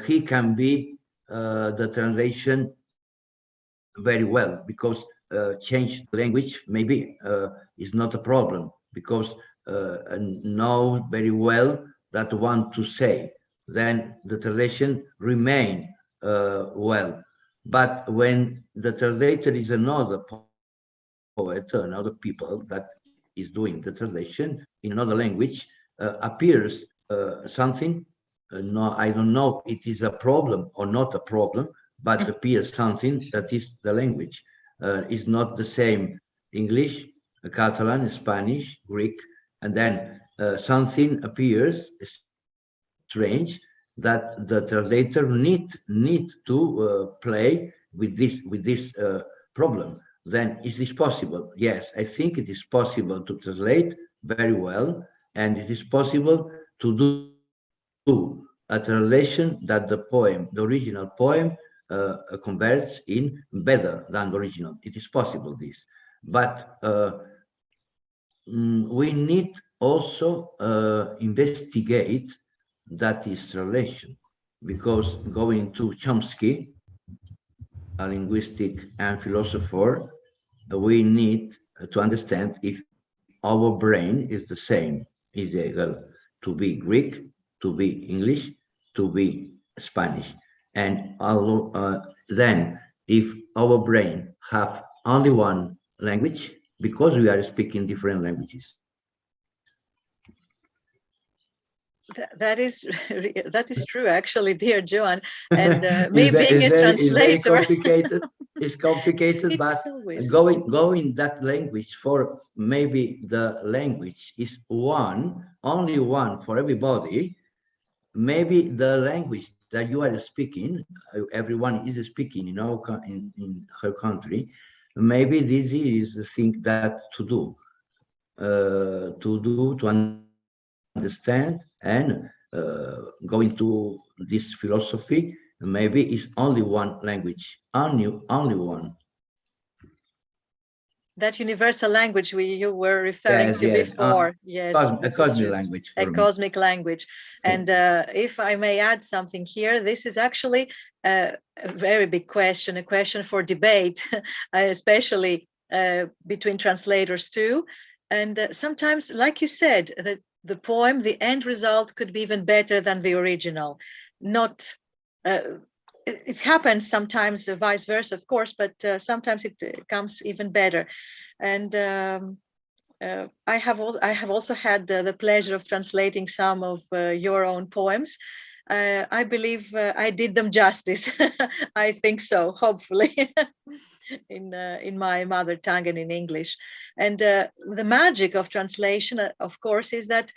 He can be the translation very well, because change the language maybe is not a problem, because know very well that want to say, then the translation remain well. But when the translator is another poet, another people that is doing the translation in another language, appears something, no, I don't know it is a problem or not a problem, but appears something that is the language. Is not the same English, Catalan, Spanish, Greek, and then something appears strange that the translator need to play with this problem. Then is this possible? Yes, I think it is possible to translate very well, and it is possible to do a translation that the original poem, converts in better than the original. It is possible this, but we need also investigate that is translation, because going to Chomsky, a linguistic and philosopher, we need to understand if our brain is the same, is able to be Greek, to be English, to be Spanish. And then if our brain have only one language, because we are speaking different languages. That is true, actually, dear Joan. And me being a translator, it's very complicated. It's complicated, but going that language for maybe the language is only one for everybody. Maybe the language that you are speaking, everyone is speaking in her country. Maybe this is the thing that to understand, and going to this philosophy, maybe is only one language, only one. That universal language you were referring to before. Yes, a cosmic language. A cosmic language. And if I may add something here, this is actually a very big question, a question for debate, especially between translators too. And sometimes, like you said, the poem, the end result could be even better than the original. Not it happens sometimes, vice versa, of course, but sometimes it comes even better. And I have also had the pleasure of translating some of your own poems. I believe I did them justice. I think so, hopefully, in my mother tongue and in English. And the magic of translation, of course, is that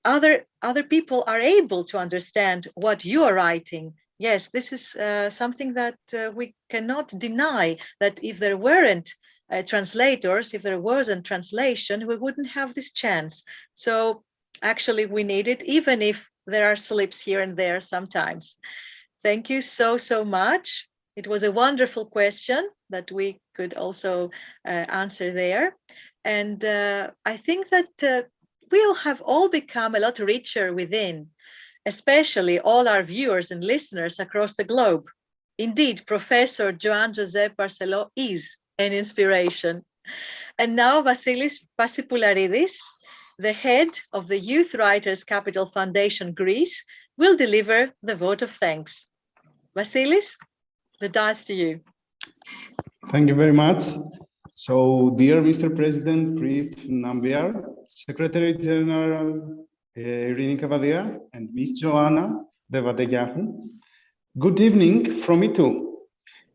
other people are able to understand what you are writing. Yes, this is something that we cannot deny, that if there weren't translators, if there wasn't translation, we wouldn't have this chance. So actually we need it, even if there are slips here and there sometimes. Thank you so much. It was a wonderful question that we could also answer there. And I think that we'll have all become a lot richer within, especially all our viewers and listeners across the globe. Indeed, Professor Joan Josep Barcelo is an inspiration. And now Vasilis Pasipouliaridis, the head of the Youth Writers Capital Foundation Greece, will deliver the vote of thanks. Vasilis, the dice to you. Thank you very much. So, dear Mr. President Prith Nambiar, Secretary General Irini Cavadia, and Miss Joanna Devadeyahu, good evening from me too.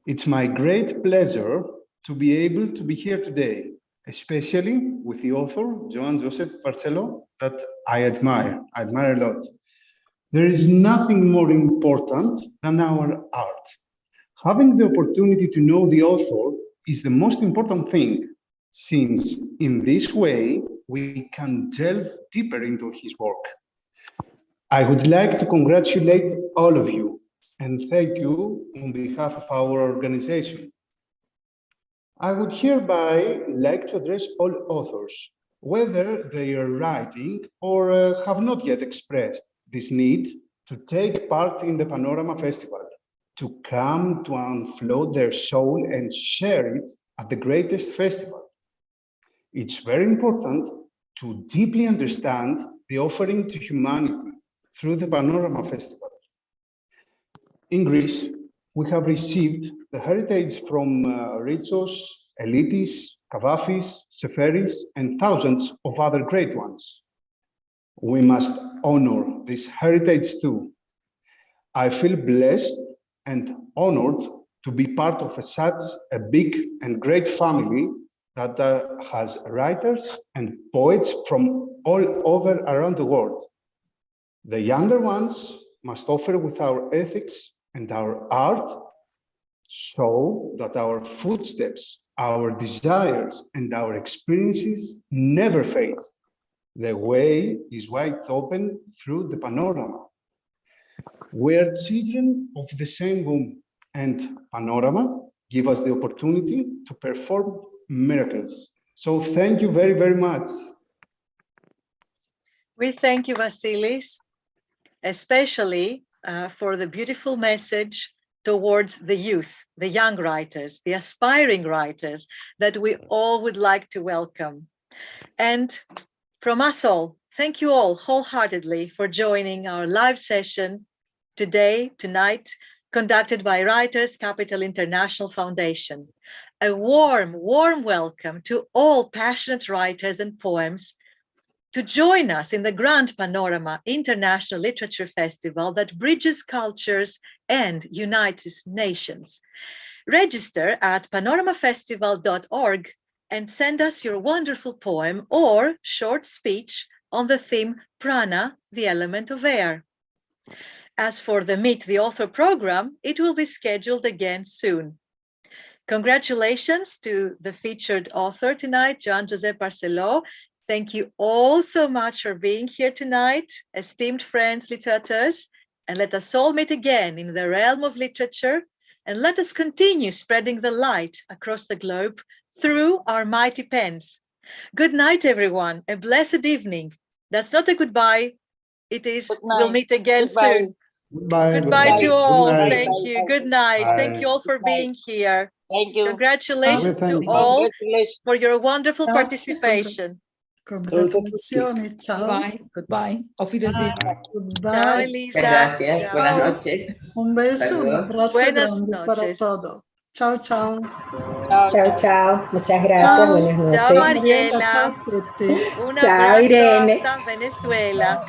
It's my great pleasure to be able to be here today, especially with the author, Joan Josep Barcelo, that I admire a lot. There is nothing more important than our art. Having the opportunity to know the author is the most important thing, since in this way we can delve deeper into his work. I would like to congratulate all of you and thank you on behalf of our organization. I would hereby like to address all authors, whether they are writing or have not yet expressed this need to take part in the Panorama Festival, to come to unfloat their soul and share it at the greatest festival. It's very important to deeply understand the offering to humanity through the Panorama Festival. In Greece, we have received the heritage from Ritsos, Elitis, Kavafis, Seferis, and thousands of other great ones. We must honor this heritage too. I feel blessed and honored to be part of such a big and great family that has writers and poets from all over around the world. The younger ones must offer with our ethics and our art so that our footsteps, our desires, and our experiences never fade. The way is wide open through the Panorama. We're children of the same womb, and Panorama give us the opportunity to perform miracles. So thank you very, very much. We thank you, Vasilis, especially for the beautiful message towards the youth, the young writers, the aspiring writers that we all would like to welcome. And from us all, thank you all wholeheartedly for joining our live session tonight, conducted by Writers Capital International Foundation. A warm, warm welcome to all passionate writers and poems to join us in the Grand Panorama International Literature Festival that bridges cultures and unites nations. Register at panoramafestival.org and send us your wonderful poem or short speech on the theme Prana, the element of air. As for the Meet the Author program, it will be scheduled again soon. Congratulations to the featured author tonight, Joan Josep Barcelo. Thank you all so much for being here tonight, esteemed friends, literateurs, and let us all meet again in the realm of literature, and let us continue spreading the light across the globe through our mighty pens. Good night, everyone. A blessed evening. That's not a goodbye. It is, we'll meet again soon. Goodbye. Goodbye to all. Good night. Thank you. Good night. Bye. Thank you all for being here. Thank you. Congratulations to Thank you. all for your wonderful Grazie, participation. Congratulazioni, ciao. Goodbye. Goodbye. Auf Wiedersehen. Ciao, Goodbye. Elisa. Gracias, Ciao. buenas noches. Un beso, un Saludos. abrazo Buenas grande para noches. todo. Ciao, ciao. Chao, chao. Muchas gracias. Ciao. Buenas Ciao, noches. Mariela, ciao Mariela. a tutti. Un Ciao, abrazo Irene. hasta Venezuela.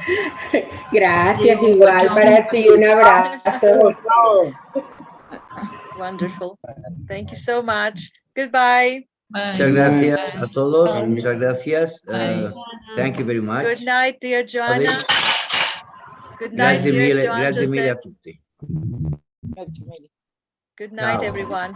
Gracias, Diego, igual John. para ti. Un abrazo. Wonderful. Thank you so much. Goodbye. Muchas gracias a todos. Muchas gracias. Thank you very much. Good night, dear Joanna. Good night, Grazie dear mille, Joan grazie mille a Josep. tutti. Good night, Ciao. everyone.